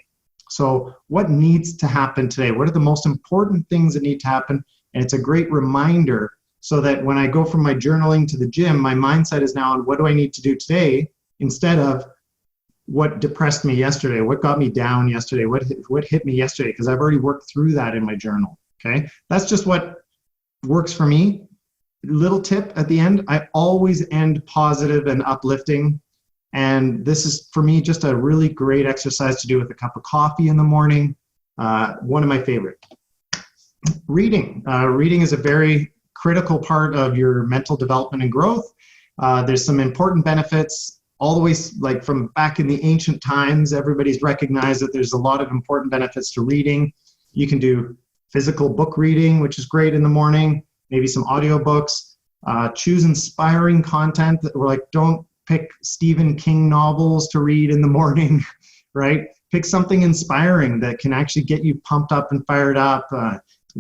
So what needs to happen today? What are the most important things that need to happen? And it's a great reminder so that when I go from my journaling to the gym, my mindset is now on what do I need to do today instead of what depressed me yesterday, what got me down yesterday, what hit me yesterday, because I've already worked through that in my journal, okay? That's just what works for me. Little tip at the end, I always end positive and uplifting. And this is, for me, just a really great exercise to do with a cup of coffee in the morning. One of my favorite. Reading. Reading is a very critical part of your mental development and growth. There's some important benefits all the way, like from back in the ancient times. Everybody's recognized that there's a lot of important benefits to reading. You can do physical book reading, which is great in the morning, maybe some audiobooks. Choose inspiring content. We're like, don't pick Stephen King novels to read in the morning, right? Pick something inspiring that can actually get you pumped up and fired up.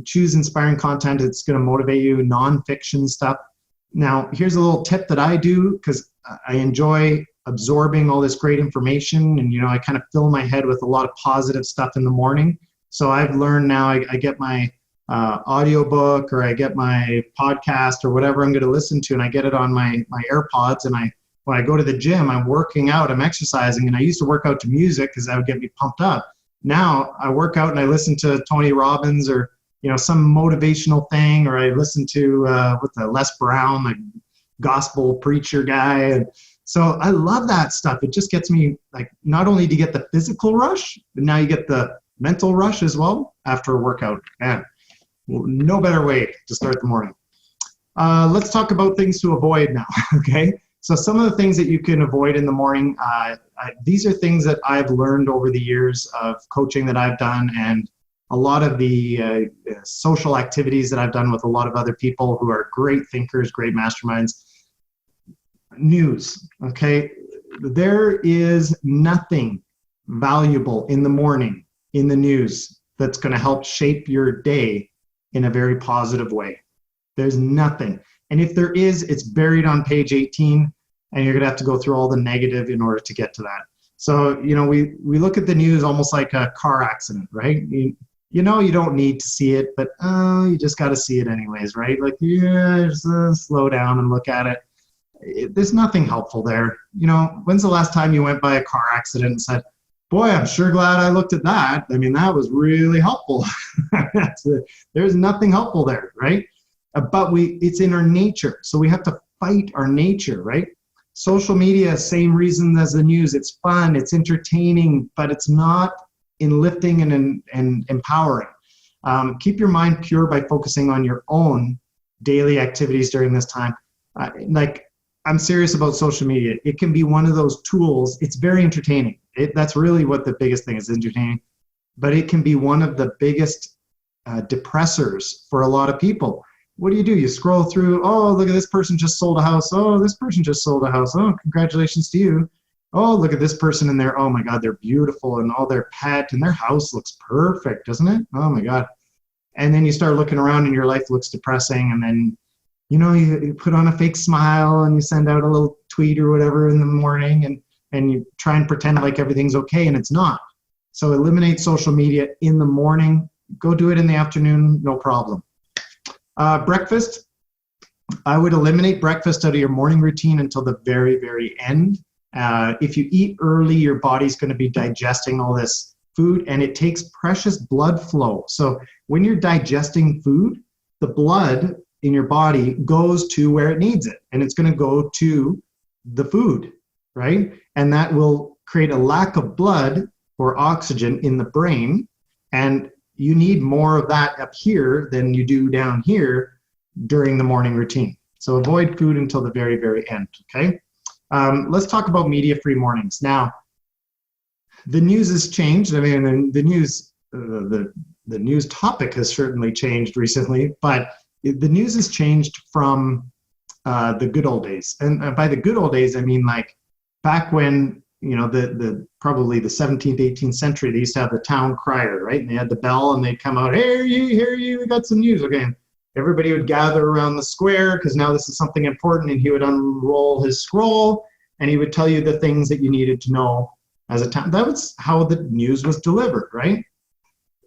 Choose inspiring content that's going to motivate you, nonfiction stuff. Now, here's a little tip that I do because I enjoy absorbing all this great information, and, you know, I kind of fill my head with a lot of positive stuff in the morning. So I've learned now I get my audiobook, or I get my podcast or whatever I'm going to listen to, and I get it on my AirPods, and when I go to the gym, I'm working out, I'm exercising, and I used to work out to music because that would get me pumped up. Now I work out and I listen to Tony Robbins, or, you know, some motivational thing, or I listen to Les Brown, like gospel preacher guy. And so I love that stuff. It just gets me, like, not only do you get the physical rush, but now you get the mental rush as well after a workout. Man, no better way to start the morning. Let's talk about things to avoid now, okay? So some of the things that you can avoid in the morning, these are things that I've learned over the years of coaching that I've done, and a lot of the social activities that I've done with a lot of other people who are great thinkers, great masterminds. News, okay? There is nothing valuable in the morning in the news that's going to help shape your day in a very positive way. There's nothing. And if there is, it's buried on page 18, and you're going to have to go through all the negative in order to get to that. So, you know, we look at the news almost like a car accident, right? You know, you don't need to see it, but you just got to see it anyways, right? Like, yeah, just slow down and look at it. There's nothing helpful there. You know, when's the last time you went by a car accident and said, boy, I'm sure glad I looked at that. I mean, that was really helpful. There's nothing helpful there, right? But it's in our nature. So we have to fight our nature, right? Social media, same reason as the news. It's fun, it's entertaining, but it's not enlifting and empowering. Keep your mind pure by focusing on your own daily activities during this time. I'm serious about social media. It can be one of those tools. It's very entertaining. That's really what the biggest thing is, entertaining. But it can be one of the biggest depressors for a lot of people. What do? You scroll through, oh, look at this person just sold a house. Oh, this person just sold a house. Oh, congratulations to you. Oh, look at this person in there. Oh my God, they're beautiful, and all their pet and their house looks perfect, doesn't it? Oh my God. And then you start looking around and your life looks depressing, and then you put on a fake smile and you send out a little tweet or whatever in the morning, and you try and pretend like everything's okay, and it's not. So eliminate social media in the morning. Go do it in the afternoon, no problem. Breakfast, I would eliminate breakfast out of your morning routine until the very, very end. If you eat early, your body's going to be digesting all this food, and it takes precious blood flow. So when you're digesting food, the blood in your body goes to where it needs it, and it's going to go to the food, right? And that will create a lack of blood or oxygen in the brain, and you need more of that up here than you do down here during the morning routine. So avoid food until the very, very end, okay? Let's talk about media-free mornings. Now, the news has changed. I mean, the news topic has certainly changed recently, but the news has changed from the good old days. And by the good old days, I mean like back when, probably the 17th, 18th century, they used to have the town crier, right? And they had the bell, and they'd come out, hear you, we got some news. Okay. And everybody would gather around the square because now this is something important, and he would unroll his scroll and he would tell you the things that you needed to know as a town. That was how the news was delivered, right?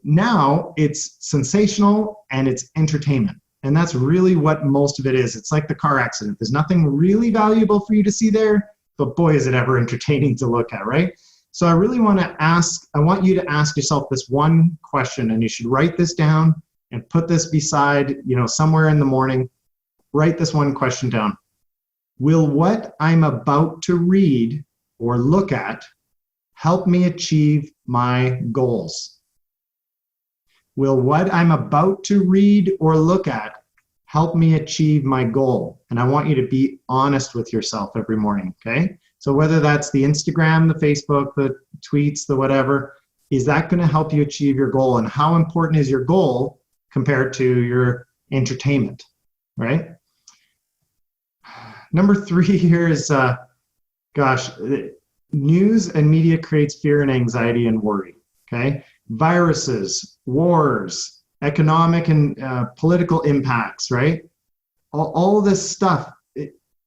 Now it's sensational and it's entertainment. And that's really what most of it is. It's like the car accident. There's nothing really valuable for you to see there, but boy, is it ever entertaining to look at, right? So I really want you to ask yourself this one question, and you should write this down and put this beside, somewhere in the morning. Write this one question down. Will what I'm about to read or look at help me achieve my goals? Will what I'm about to read or look at help me achieve my goal? And I want you to be honest with yourself every morning, okay? So whether that's the Instagram, the Facebook, the tweets, the whatever, is that going to help you achieve your goal? And how important is your goal compared to your entertainment, right? Number 3 here is, news and media creates fear and anxiety and worry, okay? Viruses, wars, economic and political impacts, right? All of this stuff.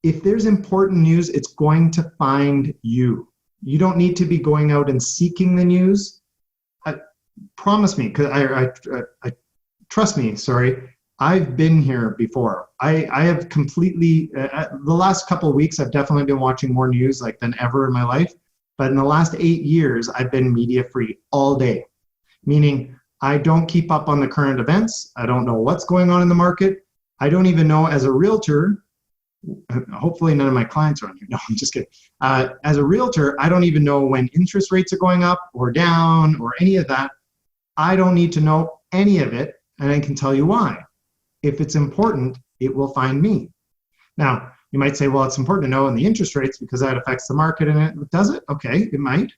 If there's important news, it's going to find you. You don't need to be going out and seeking the news. Promise me, because trust me, I've been here before. I have completely, the last couple of weeks, I've definitely been watching more news than ever in my life. But in the last 8 years, I've been media free all day. Meaning I don't keep up on the current events. I don't know what's going on in the market. I don't even know, as a realtor, hopefully none of my clients are on here. No, I'm just kidding. As a realtor, I don't even know when interest rates are going up or down or any of that. I don't need to know any of it, and I can tell you why. If it's important, it will find me. Now, you might say, well, it's important to know in the interest rates because that affects the market, and it does it? Okay, it might.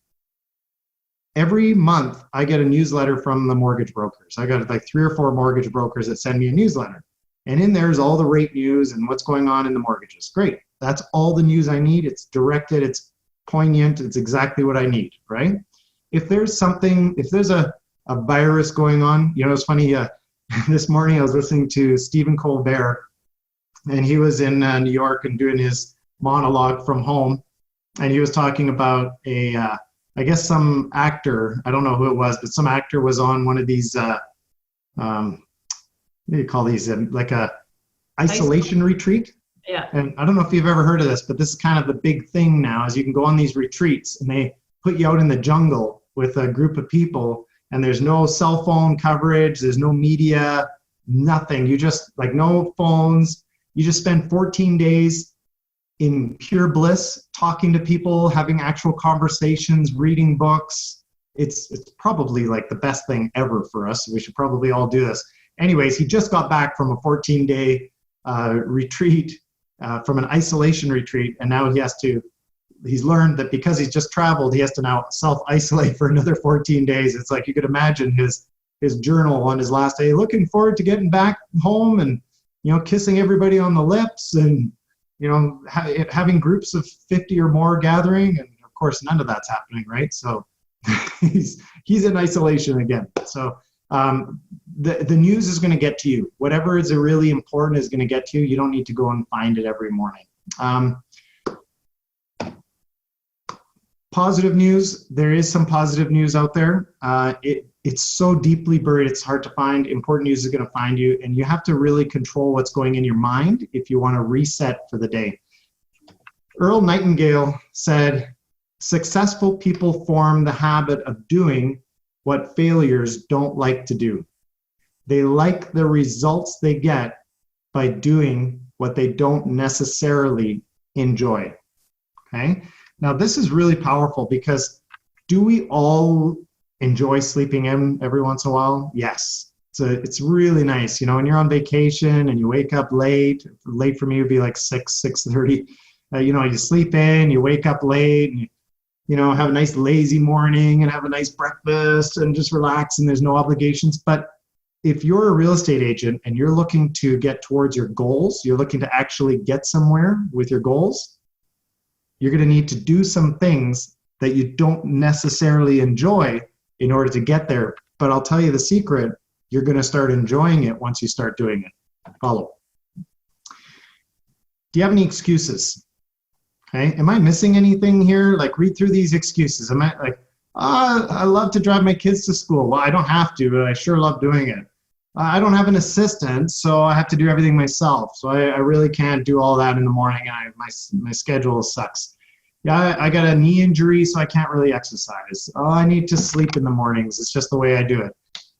Every month, I get a newsletter from the mortgage brokers. I got 3 or 4 mortgage brokers that send me a newsletter. And in there's all the rate news and what's going on in the mortgages. Great. That's all the news I need. It's directed, it's poignant, it's exactly what I need, right? If there's a virus going on, it's funny, this morning I was listening to Stephen Colbert, and he was in New York and doing his monologue from home. And he was talking about I guess some actor, I don't know who it was, but some actor was on one of these, what do you call these, like a isolation retreat? Yeah. And I don't know if you've ever heard of this, but this is kind of the big thing now, is you can go on these retreats and they put you out in the jungle with a group of people, and there's no cell phone coverage, there's no media, nothing. You just, no phones. You just spend 14 days in pure bliss, talking to people, having actual conversations, reading books. it's probably like the best thing ever for us. We should probably all do this. Anyways, he just got back from a 14-day retreat, from an isolation retreat, and now he's learned that because he's just traveled, he has to now self-isolate for another 14 days. It's like you could imagine his journal on his last day, looking forward to getting back home and, kissing everybody on the lips and, having groups of 50 or more gathering. And of course, none of that's happening, right? So he's in isolation again. So the news is going to get to you. Whatever is really important is going to get to you. You don't need to go and find it every morning. Positive news. There is some positive news out there. It's so deeply buried, it's hard to find. Important news is going to find you, and you have to really control what's going in your mind if you want to reset for the day. Earl Nightingale said, "Successful people form the habit of doing what failures don't like to do. They like the results they get by doing what they don't necessarily enjoy." Okay? Now, this is really powerful because do we all enjoy sleeping in every once in a while? Yes. It's really nice. When you're on vacation and you wake up late for me would be like 6:30. You sleep in, you wake up late, and have a nice lazy morning and have a nice breakfast and just relax and there's no obligations. But if you're a real estate agent and you're looking to get towards your goals, you're looking to actually get somewhere with your goals, you're going to need to do some things that you don't necessarily enjoy in order to get there. But I'll tell you the secret, you're going to start enjoying it once you start doing it. Follow. Do you have any excuses? Okay. Am I missing anything here? Like, read through these excuses. Am I like, I love to drive my kids to school. Well, I don't have to, but I sure love doing it. I don't have an assistant, so I have to do everything myself. So I really can't do all that in the morning. My schedule sucks. Yeah, I got a knee injury, so I can't really exercise. Oh, I need to sleep in the mornings. It's just the way I do it.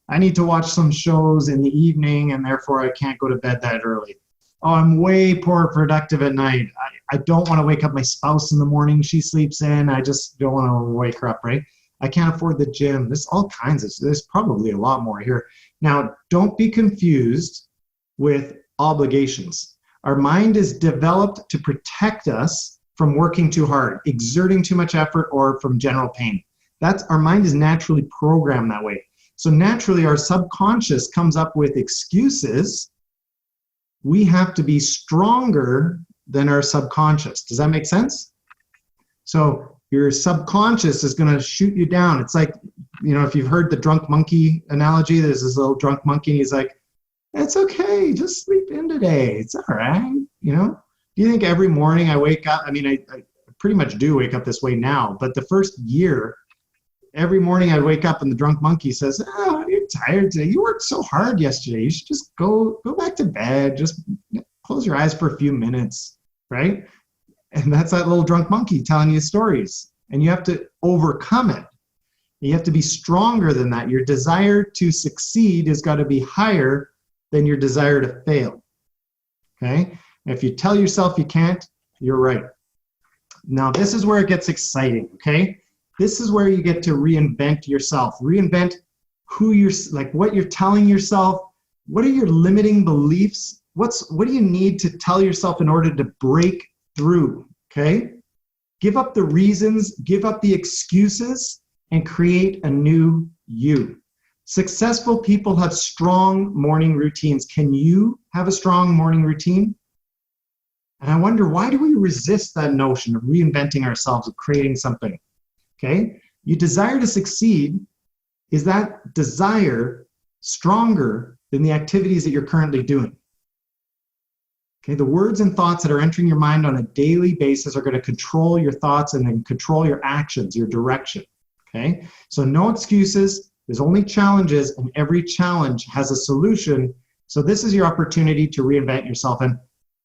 I need to watch some shows in the evening, and therefore I can't go to bed that early. Oh, I'm way poor productive at night. I don't want to wake up my spouse in the morning. She sleeps in. I just don't want to wake her up, right? I can't afford the gym. There's all kinds of, there's probably a lot more here. Now, don't be confused with obligations. Our mind is developed to protect us from working too hard, exerting too much effort, or from general pain. Our mind is naturally programmed that way. So naturally, our subconscious comes up with excuses. We have to be stronger than our subconscious. Does that make sense? So your subconscious is going to shoot you down. It's like, if you've heard the drunk monkey analogy, there's this little drunk monkey, and he's like, "It's okay, just sleep in today. It's all right." Do you think every morning I wake up? I mean, I pretty much do wake up this way now, but the first year, every morning I wake up and the drunk monkey says, "Oh, you're tired today. You worked so hard yesterday. You should just go back to bed. Just close your eyes for a few minutes," right? And that's that little drunk monkey telling you stories. And you have to overcome it. You have to be stronger than that. Your desire to succeed has got to be higher than your desire to fail. Okay? And if you tell yourself you can't, you're right. Now, this is where it gets exciting, okay? This is where you get to reinvent yourself. Reinvent who you're, like what you're telling yourself. What are your limiting beliefs? What do you need to tell yourself in order to break through, okay? Give up the reasons, give up the excuses, and create a new you. Successful people have strong morning routines. Can you have a strong morning routine? And I wonder, why do we resist that notion of reinventing ourselves, of creating something? Okay? You desire to succeed. Is that desire stronger than the activities that you're currently doing? Okay, the words and thoughts that are entering your mind on a daily basis are going to control your thoughts and then control your actions, your direction. Okay? So no excuses. There's only challenges, and every challenge has a solution. So this is your opportunity to reinvent yourself. And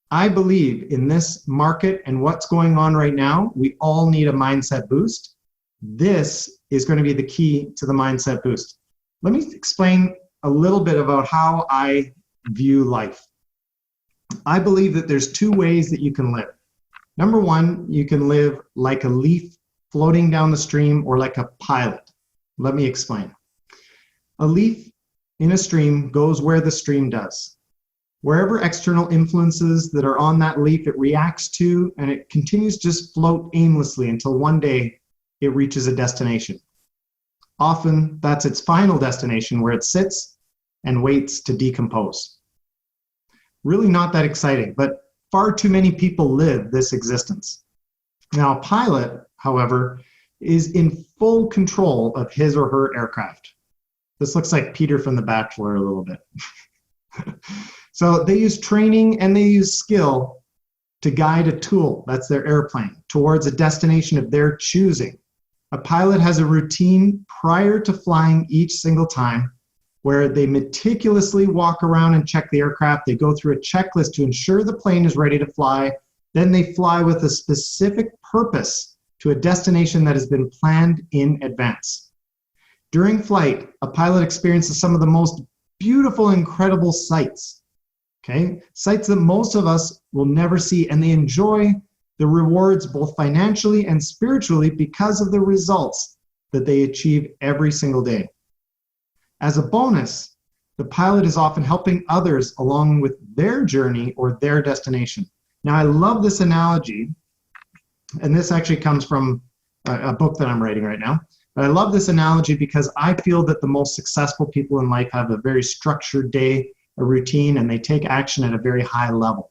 I believe in this market and what's going on right now, we all need a mindset boost. This is going to be the key to the mindset boost. Let me explain a little bit about how I view life. I believe that there's two ways that you can live. Number one, you can live like a leaf floating down the stream or like a pilot. Let me explain. A leaf in a stream goes where the stream does. Wherever external influences that are on that leaf, it reacts to, and it continues to just float aimlessly until one day it reaches a destination. Often that's its final destination where it sits and waits to decompose. Really not that exciting, but far too many people live this existence. Now, a pilot, however, is in full control of his or her aircraft. This looks like Peter from The Bachelor a little bit. So they use training and they use skill to guide a tool, that's their airplane, towards a destination of their choosing. A pilot has a routine prior to flying each single time where they meticulously walk around and check the aircraft. They go through a checklist to ensure the plane is ready to fly. Then they fly with a specific purpose to a destination that has been planned in advance. During flight, a pilot experiences some of the most beautiful, incredible sights. Okay? Sights that most of us will never see, and they enjoy the rewards both financially and spiritually because of the results that they achieve every single day. As a bonus, the pilot is often helping others along with their journey or their destination. Now, I love this analogy, and this actually comes from a book that I'm writing right now. But I love this analogy because I feel that the most successful people in life have a very structured day, a routine, and they take action at a very high level.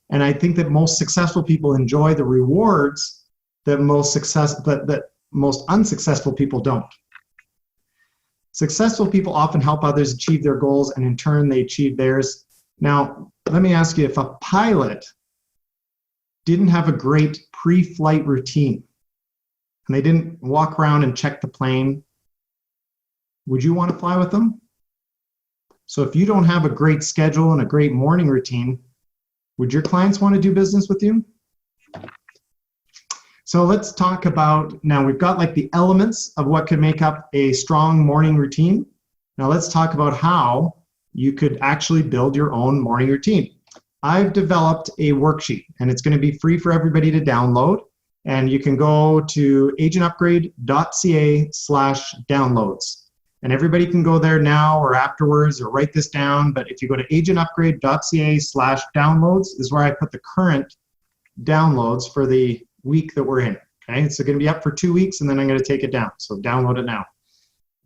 And I think that most successful people enjoy the rewards that most unsuccessful people don't. Successful people often help others achieve their goals, and in turn, they achieve theirs. Now, let me ask you, if a pilot didn't have a great pre-flight routine, and they didn't walk around and check the plane, would you want to fly with them? So if you don't have a great schedule and a great morning routine, would your clients want to do business with you? So let's talk about, now we've got like the elements of what could make up a strong morning routine. Now let's talk about how you could actually build your own morning routine. I've developed a worksheet, and it's going to be free for everybody to download. And you can go to agentupgrade.ca/downloads. And everybody can go there now or afterwards or write this down. But if you go to agentupgrade.ca/downloads is where I put the current downloads for the week that we're in. Okay, it's going to be up for 2 weeks, and then I'm going to take it down. So download it now.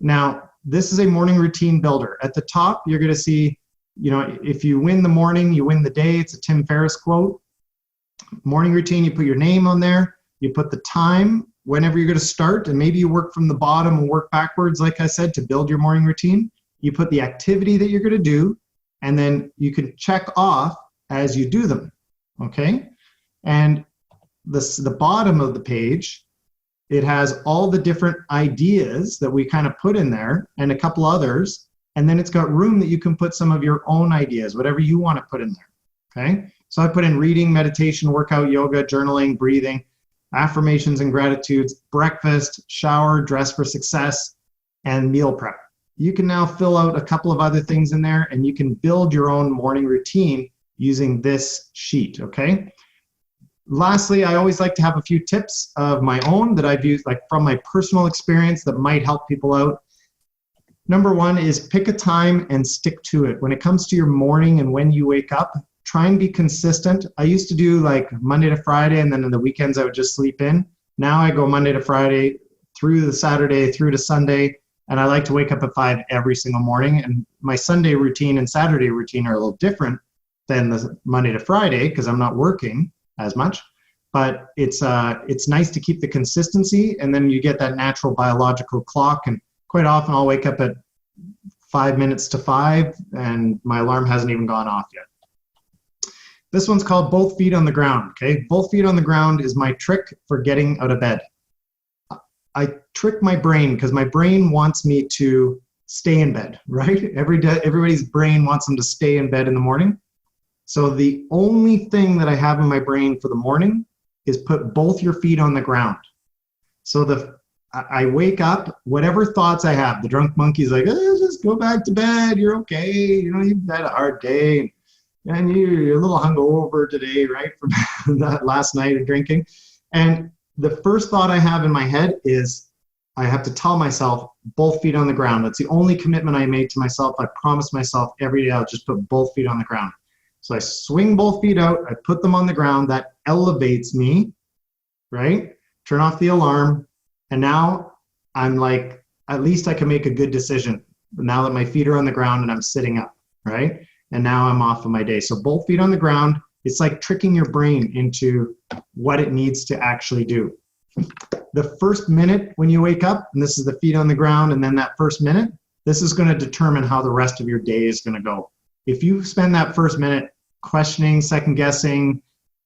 Now, this is a morning routine builder. At the top, you're going to see, you know, if you win the morning, you win the day. It's a Tim Ferriss quote. Morning routine, you put your name on there. You put the time, whenever you're going to start, and maybe you work from the bottom and work backwards, like I said, to build your morning routine. You put the activity that you're going to do, and then you can check off as you do them, okay? And the bottom of the page, it has all the different ideas that we kind of put in there and a couple others, and then it's got room that you can put some of your own ideas, whatever you want to put in there, okay? So I put in reading, meditation, workout, yoga, journaling, breathing, affirmations and gratitudes, breakfast, shower, dress for success, and meal prep. You can now fill out a couple of other things in there, and you can build your own morning routine using this sheet, okay? Lastly, I always like to have a few tips of my own that I've used, like from my personal experience, that might help people out. Number one is pick a time and stick to it. When it comes to your morning and when you wake up, try and be consistent. I used to do like Monday to Friday, and then on the weekends I would just sleep in. Now I go Monday to Friday through the Saturday through to Sunday, and I like to wake up at 5 every single morning. And my Sunday routine and Saturday routine are a little different than the Monday to Friday because I'm not working as much. But it's nice to keep the consistency, and then you get that natural biological clock. And quite often I'll wake up at 5 minutes to 5, and my alarm hasn't even gone off yet. This one's called both feet on the ground, okay? Both feet on the ground is my trick for getting out of bed. I trick my brain because my brain wants me to stay in bed, right? Every day, everybody's brain wants them to stay in bed in the morning. So the only thing that I have in my brain for the morning is put both your feet on the ground. So I wake up, whatever thoughts I have, the drunk monkey's like, just go back to bed, you're okay, you know, you've had a hard day. And you're a little hungover today, right, from that last night of drinking. And the first thought I have in my head is, I have to tell myself both feet on the ground. That's the only commitment I made to myself. I promised myself every day I'll just put both feet on the ground. So I swing both feet out, I put them on the ground. That elevates me, right? Turn off the alarm. And now I'm like, at least I can make a good decision now that my feet are on the ground and I'm sitting up, right? And now I'm off of my day. So both feet on the ground, it's like tricking your brain into what it needs to actually do. The first minute when you wake up, and this is the feet on the ground, and then that first minute, this is going to determine how the rest of your day is going to go. If you spend that first minute questioning, second guessing,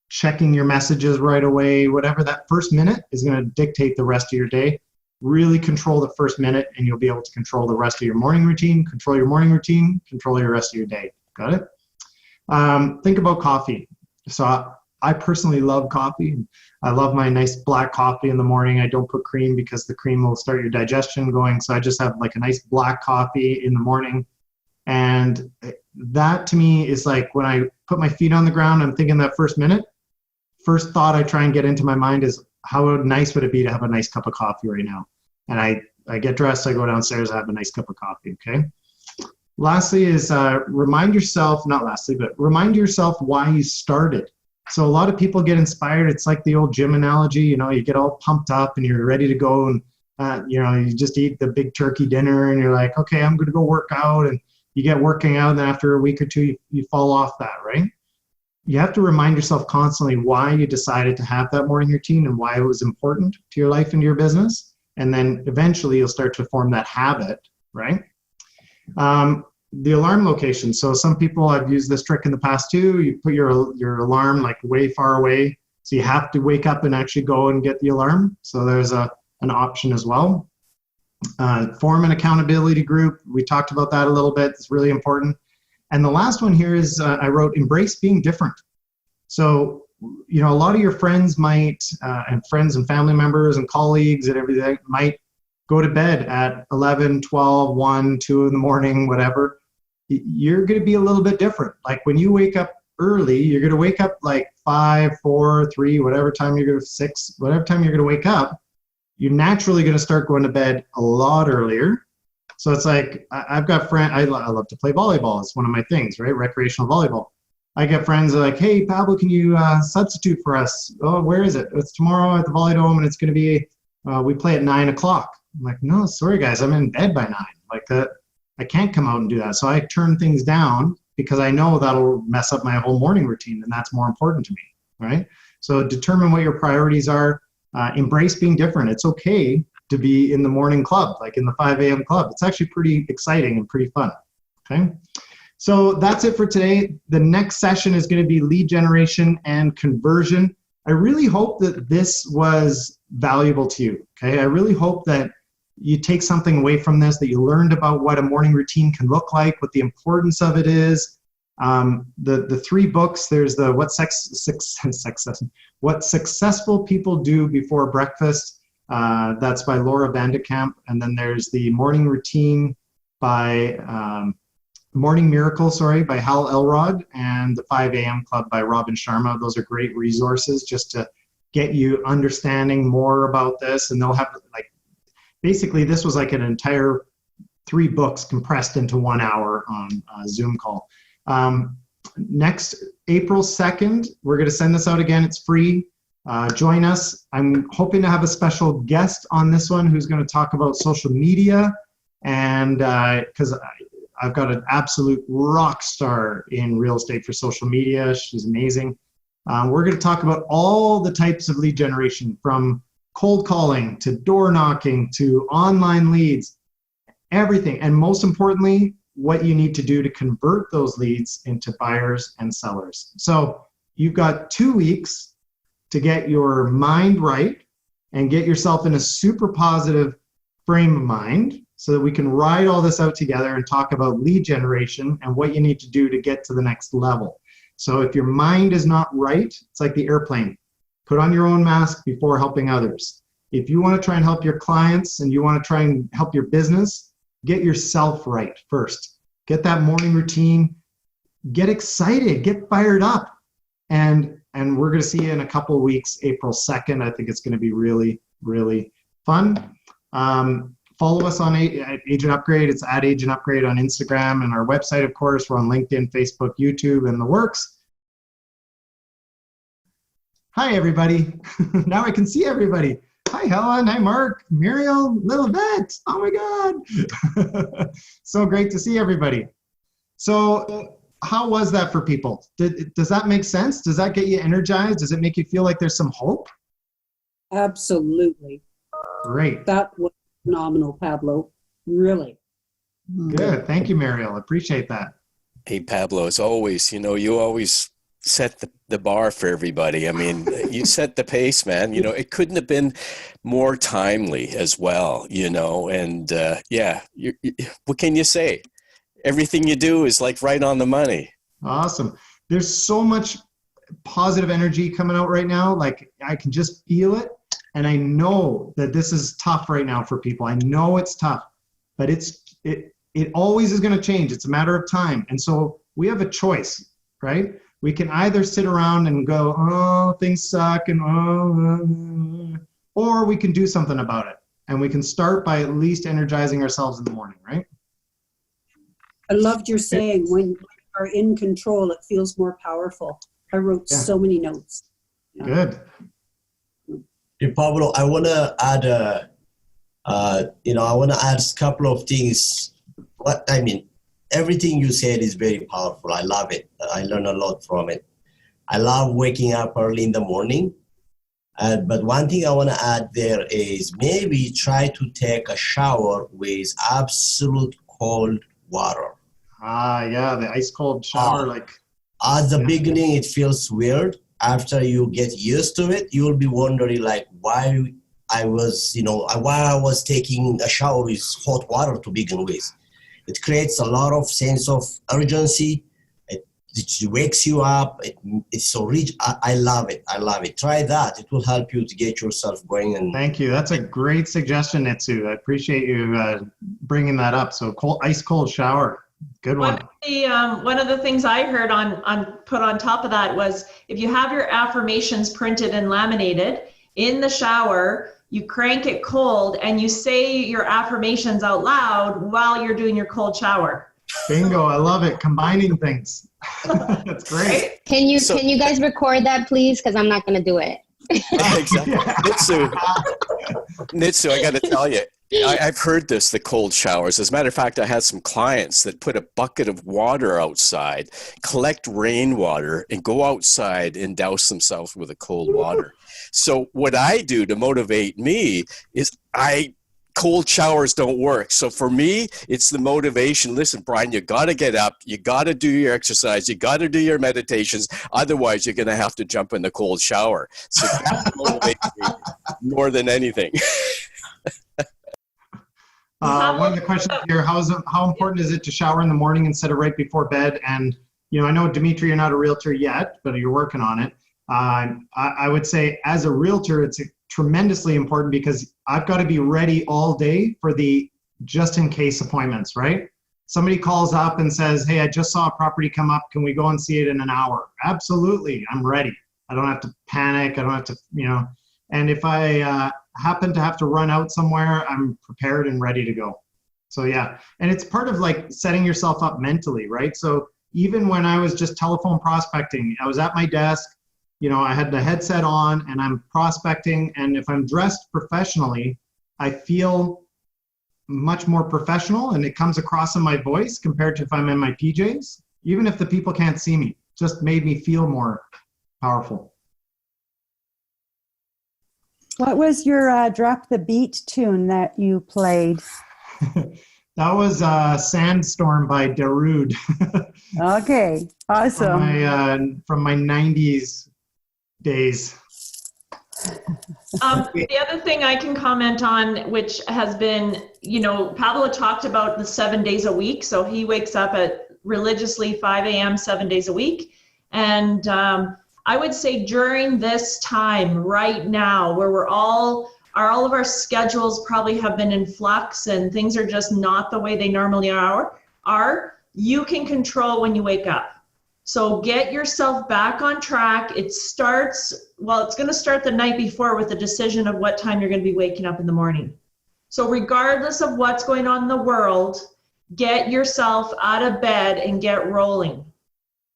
checking your messages right away, whatever, that first minute is going to dictate the rest of your day. Really control the first minute and you'll be able to control the rest of your morning routine, control your morning routine, control your rest of your day. Got it? Think about coffee. So I personally love coffee. I love my nice black coffee in the morning. I don't put cream because the cream will start your digestion going. So I just have like a nice black coffee in the morning. And that to me is like when I put my feet on the ground, I'm thinking that first minute, first thought I try and get into my mind is how nice would it be to have a nice cup of coffee right now? And I get dressed, I go downstairs, I have a nice cup of coffee, okay? Lastly is remind yourself why you started. So a lot of people get inspired. It's like the old gym analogy, you get all pumped up and you're ready to go and, you just eat the big turkey dinner and you're like, okay, I'm going to go work out. And you get working out and after a week or two, you fall off that, right? You have to remind yourself constantly why you decided to have that morning routine and why it was important to your life and your business. And then eventually you'll start to form that habit, right? The alarm location. So some people, I've used this trick in the past too. You put your alarm like way far away. So you have to wake up and actually go and get the alarm. So there's an option as well. Form an accountability group. We talked about that a little bit. It's really important. And the last one here is I wrote, embrace being different. So, a lot of your friends might, and friends and family members and colleagues and everything might go to bed at 11, 12, 1, 2 in the morning, whatever. You're going to be a little bit different. Like when you wake up early, you're going to wake up like 5, 4, 3, whatever time you're going to, 6, whatever time you're going to wake up, you're naturally going to start going to bed a lot earlier. So it's like, I've got friends, I love to play volleyball. It's one of my things, right? Recreational volleyball. I get friends that are like, hey, Pablo, can you substitute for us? Oh, where is it? It's tomorrow at the Volley Dome and it's going to be, we play at 9 o'clock. I'm like, no, sorry guys, I'm in bed by 9. Like that, I can't come out and do that. So I turn things down because I know that'll mess up my whole morning routine and that's more important to me, right? So determine what your priorities are. Embrace being different. It's okay to be in the morning club, like in the 5 a.m. club. It's actually pretty exciting and pretty fun, okay? So that's it for today. The next session is going to be lead generation and conversion. I really hope that this was valuable to you, okay? I really hope that you take something away from this, that you learned about what a morning routine can look like, what the importance of it is. The 3 books, there's the What Successful People Do Before Breakfast. That's by Laura Vandekamp. And then there's the Morning Routine by Morning Miracle, by Hal Elrod, and the 5 a.m. Club by Robin Sharma. Those are great resources just to get you understanding more about this. And they'll have basically this was like an entire 3 books compressed into 1 hour on a Zoom call. Next April 2nd, we're going to send this out again. It's free. Join us. I'm hoping to have a special guest on this one who's going to talk about social media, and because I've got an absolute rock star in real estate for social media. She's amazing. We're going to talk about all the types of lead generation, from cold calling to door knocking to online leads, everything. And most importantly, what you need to do to convert those leads into buyers and sellers. So you've got 2 weeks to get your mind right and get yourself in a super positive frame of mind so that we can ride all this out together and talk about lead generation and what you need to do to get to the next level. So if your mind is not right, it's like the airplane. Put on your own mask before helping others. If you want to try and help your clients and you want to try and help your business, get yourself right first. Get that morning routine, get excited, get fired up. And we're going to see you in a couple of weeks, April 2nd. I think it's going to be really, really fun. Follow us on Agent Upgrade. It's at Agent Upgrade on Instagram, and our website, of course. We're on LinkedIn, Facebook, YouTube, and the works. Hi, everybody. Now I can see everybody. Hi, Helen. Hi, Mark, Muriel, Lilibet. Oh, my God. So great to see everybody. So how was that for people? Does that make sense? Does that get you energized? Does it make you feel like there's some hope? Absolutely. Great. That was phenomenal, Pablo. Really. Good. Thank you, Muriel. Appreciate that. Hey, Pablo, as always, you always set the bar for everybody. I mean, you set the pace, man. It couldn't have been more timely as well, and what can you say? Everything you do is like right on the money. Awesome. There's so much positive energy coming out right now. Like I can just feel it. And I know that this is tough right now for people. I know it's tough, but it always is going to change. It's a matter of time. And so we have a choice, right? We can either sit around and go, oh, things suck, and or we can do something about it. And we can start by at least energizing ourselves in the morning, right? I loved your saying, when you are in control, it feels more powerful. I wrote so many notes. Yeah. Good. Hey, Pablo, I want to add, I want to add a couple of things. Everything you said is very powerful. I love it. I learn a lot from it. I love waking up early in the morning. But one thing I want to add there is maybe try to take a shower with absolute cold water. Yeah, the ice cold shower. At the beginning, it feels weird. After you get used to it, you'll be wondering why I was taking a shower with hot water to begin with. It creates a lot of sense of urgency. It wakes you up. It's so rich. I love it. I love it. Try that. It will help you to get yourself going. And thank you. That's a great suggestion, Nitsu. I appreciate you bringing that up. So ice cold shower. Good one. One of the things I heard put on top of that was if you have your affirmations printed and laminated in the shower, you crank it cold and you say your affirmations out loud while you're doing your cold shower. Bingo. I love it. Combining things. That's great. Can you guys record that, please? Because I'm not going to do it. Exactly. Nitsu, I got to tell you, I've heard this, the cold showers. As a matter of fact, I had some clients that put a bucket of water outside, collect rainwater, and go outside and douse themselves with the cold water. So what I do to motivate me is cold showers don't work. So for me, it's the motivation. Listen, Brian, you got to get up. You got to do your exercise. You got to do your meditations. Otherwise, you're going to have to jump in the cold shower. So that motivates me more than anything. One of the questions here, how important is it to shower in the morning instead of right before bed? And, I know, Dimitri, you're not a realtor yet, but you're working on it. I would say as a realtor, it's tremendously important because I've got to be ready all day for the just in case appointments, right? Somebody calls up and says, hey, I just saw a property come up. Can we go and see it in an hour? Absolutely. I'm ready. I don't have to panic. I don't have to, and if I happen to have to run out somewhere, I'm prepared and ready to go. So yeah, and it's part of setting yourself up mentally, right? So even when I was just telephone prospecting, I was at my desk, I had the headset on and I'm prospecting, and if I'm dressed professionally, I feel much more professional and it comes across in my voice compared to if I'm in my PJs, even if the people can't see me. Just made me feel more powerful. What was your Drop the Beat tune that you played? That was Sandstorm by Darude. Okay, awesome. From my 90s days. The other thing I can comment on, which has been, Pablo talked about the 7 days a week. So he wakes up at religiously 5 a.m., 7 days a week. And I would say during this time right now where all of our schedules probably have been in flux and things are just not the way they normally are, you can control when you wake up. So get yourself back on track. It's going to start the night before with the decision of what time you're going to be waking up in the morning. So regardless of what's going on in the world, get yourself out of bed and get rolling,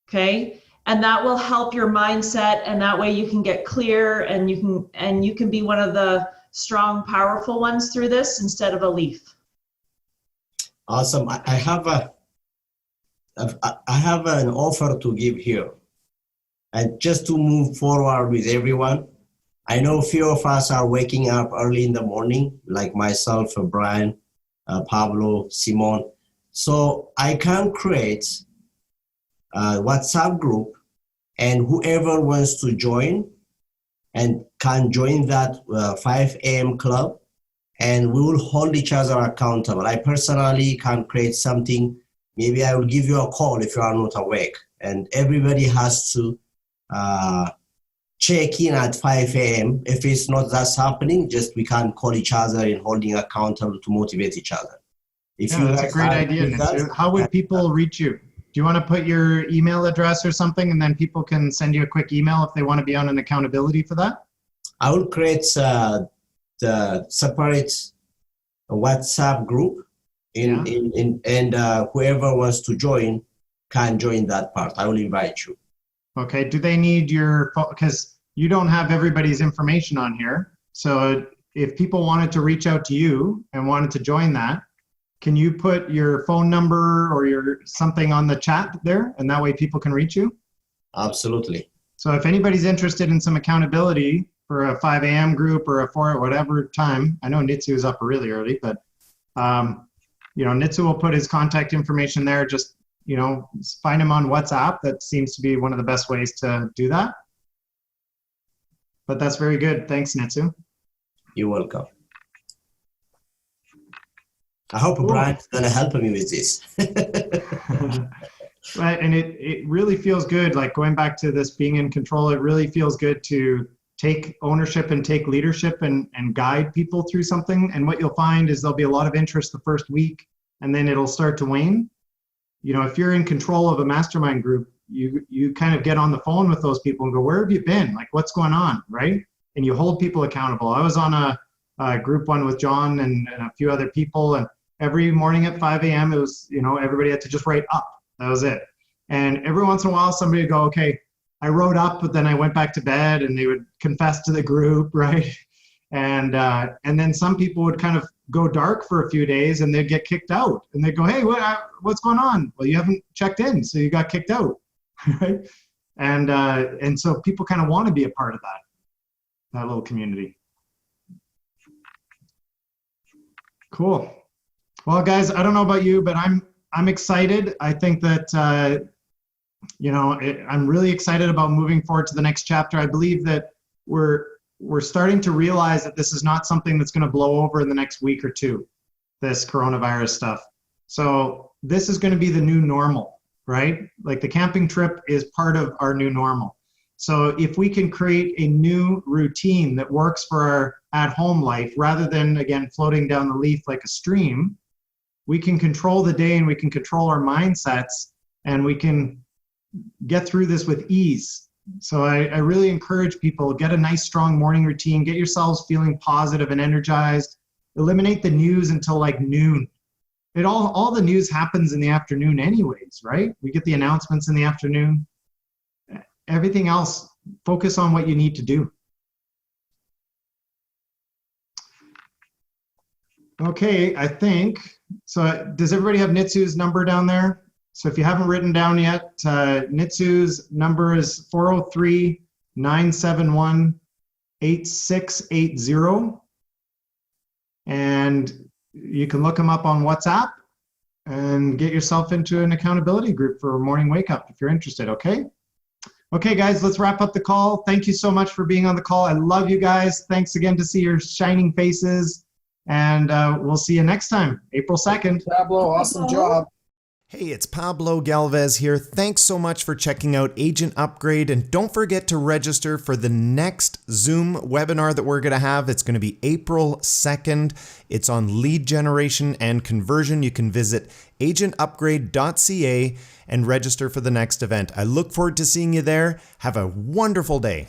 okay? And that will help your mindset, and that way you can get clear, and you can be one of the strong, powerful ones through this instead of a leaf. Awesome. I have an offer to give here. And just to move forward with everyone, I know a few of us are waking up early in the morning, like myself, Brian, Pablo, Simon. So I can create a WhatsApp group, and whoever wants to join and can join that 5 a.m. club, and we will hold each other accountable. I personally can create something. Maybe I will give you a call if you are not awake, and everybody has to check in at 5 a.m. If it's not that's happening, just we can call each other and holding accountable to motivate each other. That's a great idea. How would people reach you? Do you want to put your email address or something, and then people can send you a quick email if they want to be on an accountability for that? I will create the separate WhatsApp group, and whoever wants to join can join that part. I will invite you. Okay. Do they need your phone? Because you don't have everybody's information on here. So if people wanted to reach out to you and wanted to join that, can you put your phone number or your something on the chat there, and that way people can reach you? Absolutely. So if anybody's interested in some accountability for a 5 a.m. group or a 4 whatever time, I know Nitsu is up really early, but Nitsu will put his contact information there. Just find him on WhatsApp. That seems to be one of the best ways to do that. But that's very good. Thanks, Nitsu. You're welcome. I hope Brian's going to help me with this. Right, and it really feels good, like going back to this being in control, it really feels good to take ownership and take leadership and guide people through something. And what you'll find is there'll be a lot of interest the first week, and then it'll start to wane. If you're in control of a mastermind group, you kind of get on the phone with those people and go, where have you been? Like, what's going on, right? And you hold people accountable. I was on a group one with John and a few other people, and every morning at 5 a.m. it was, everybody had to just write up. That was it. And every once in a while, somebody would go, okay, I wrote up, but then I went back to bed, and they would confess to the group, right? And then some people would kind of go dark for a few days, and they'd get kicked out. And they'd go, hey, what's going on? Well, you haven't checked in, so you got kicked out, right? And so people kind of want to be a part of that little community. Cool. Well, guys, I don't know about you, but I'm excited. I think that I'm really excited about moving forward to the next chapter. I believe that we're starting to realize that this is not something that's going to blow over in the next week or two, this coronavirus stuff. So this is going to be the new normal, right? Like the camping trip is part of our new normal. So if we can create a new routine that works for our at-home life, rather than, again, floating down the leaf like a stream, we can control the day, and we can control our mindsets, and we can get through this with ease. So I really encourage people, get a nice strong morning routine, get yourselves feeling positive and energized, eliminate the news until like noon. All the news happens in the afternoon anyways, right? We get the announcements in the afternoon. Everything else, focus on what you need to do. Okay, I think, so does everybody have Nitsu's number down there? So if you haven't written down yet, Nitsu's number is 403-971-8680. And you can look him up on WhatsApp and get yourself into an accountability group for a morning wake up if you're interested, okay? Okay, guys, let's wrap up the call. Thank you so much for being on the call. I love you guys. Thanks again to see your shining faces. And we'll see you next time, April 2nd. Pablo, awesome job. Hey, it's Pablo Galvez here. Thanks so much for checking out Agent Upgrade, and don't forget to register for the next Zoom webinar that we're going to have. It's going to be April 2nd. It's on lead generation and conversion. You can visit agentupgrade.ca and register for the next event. I look forward to seeing you there. Have a wonderful day.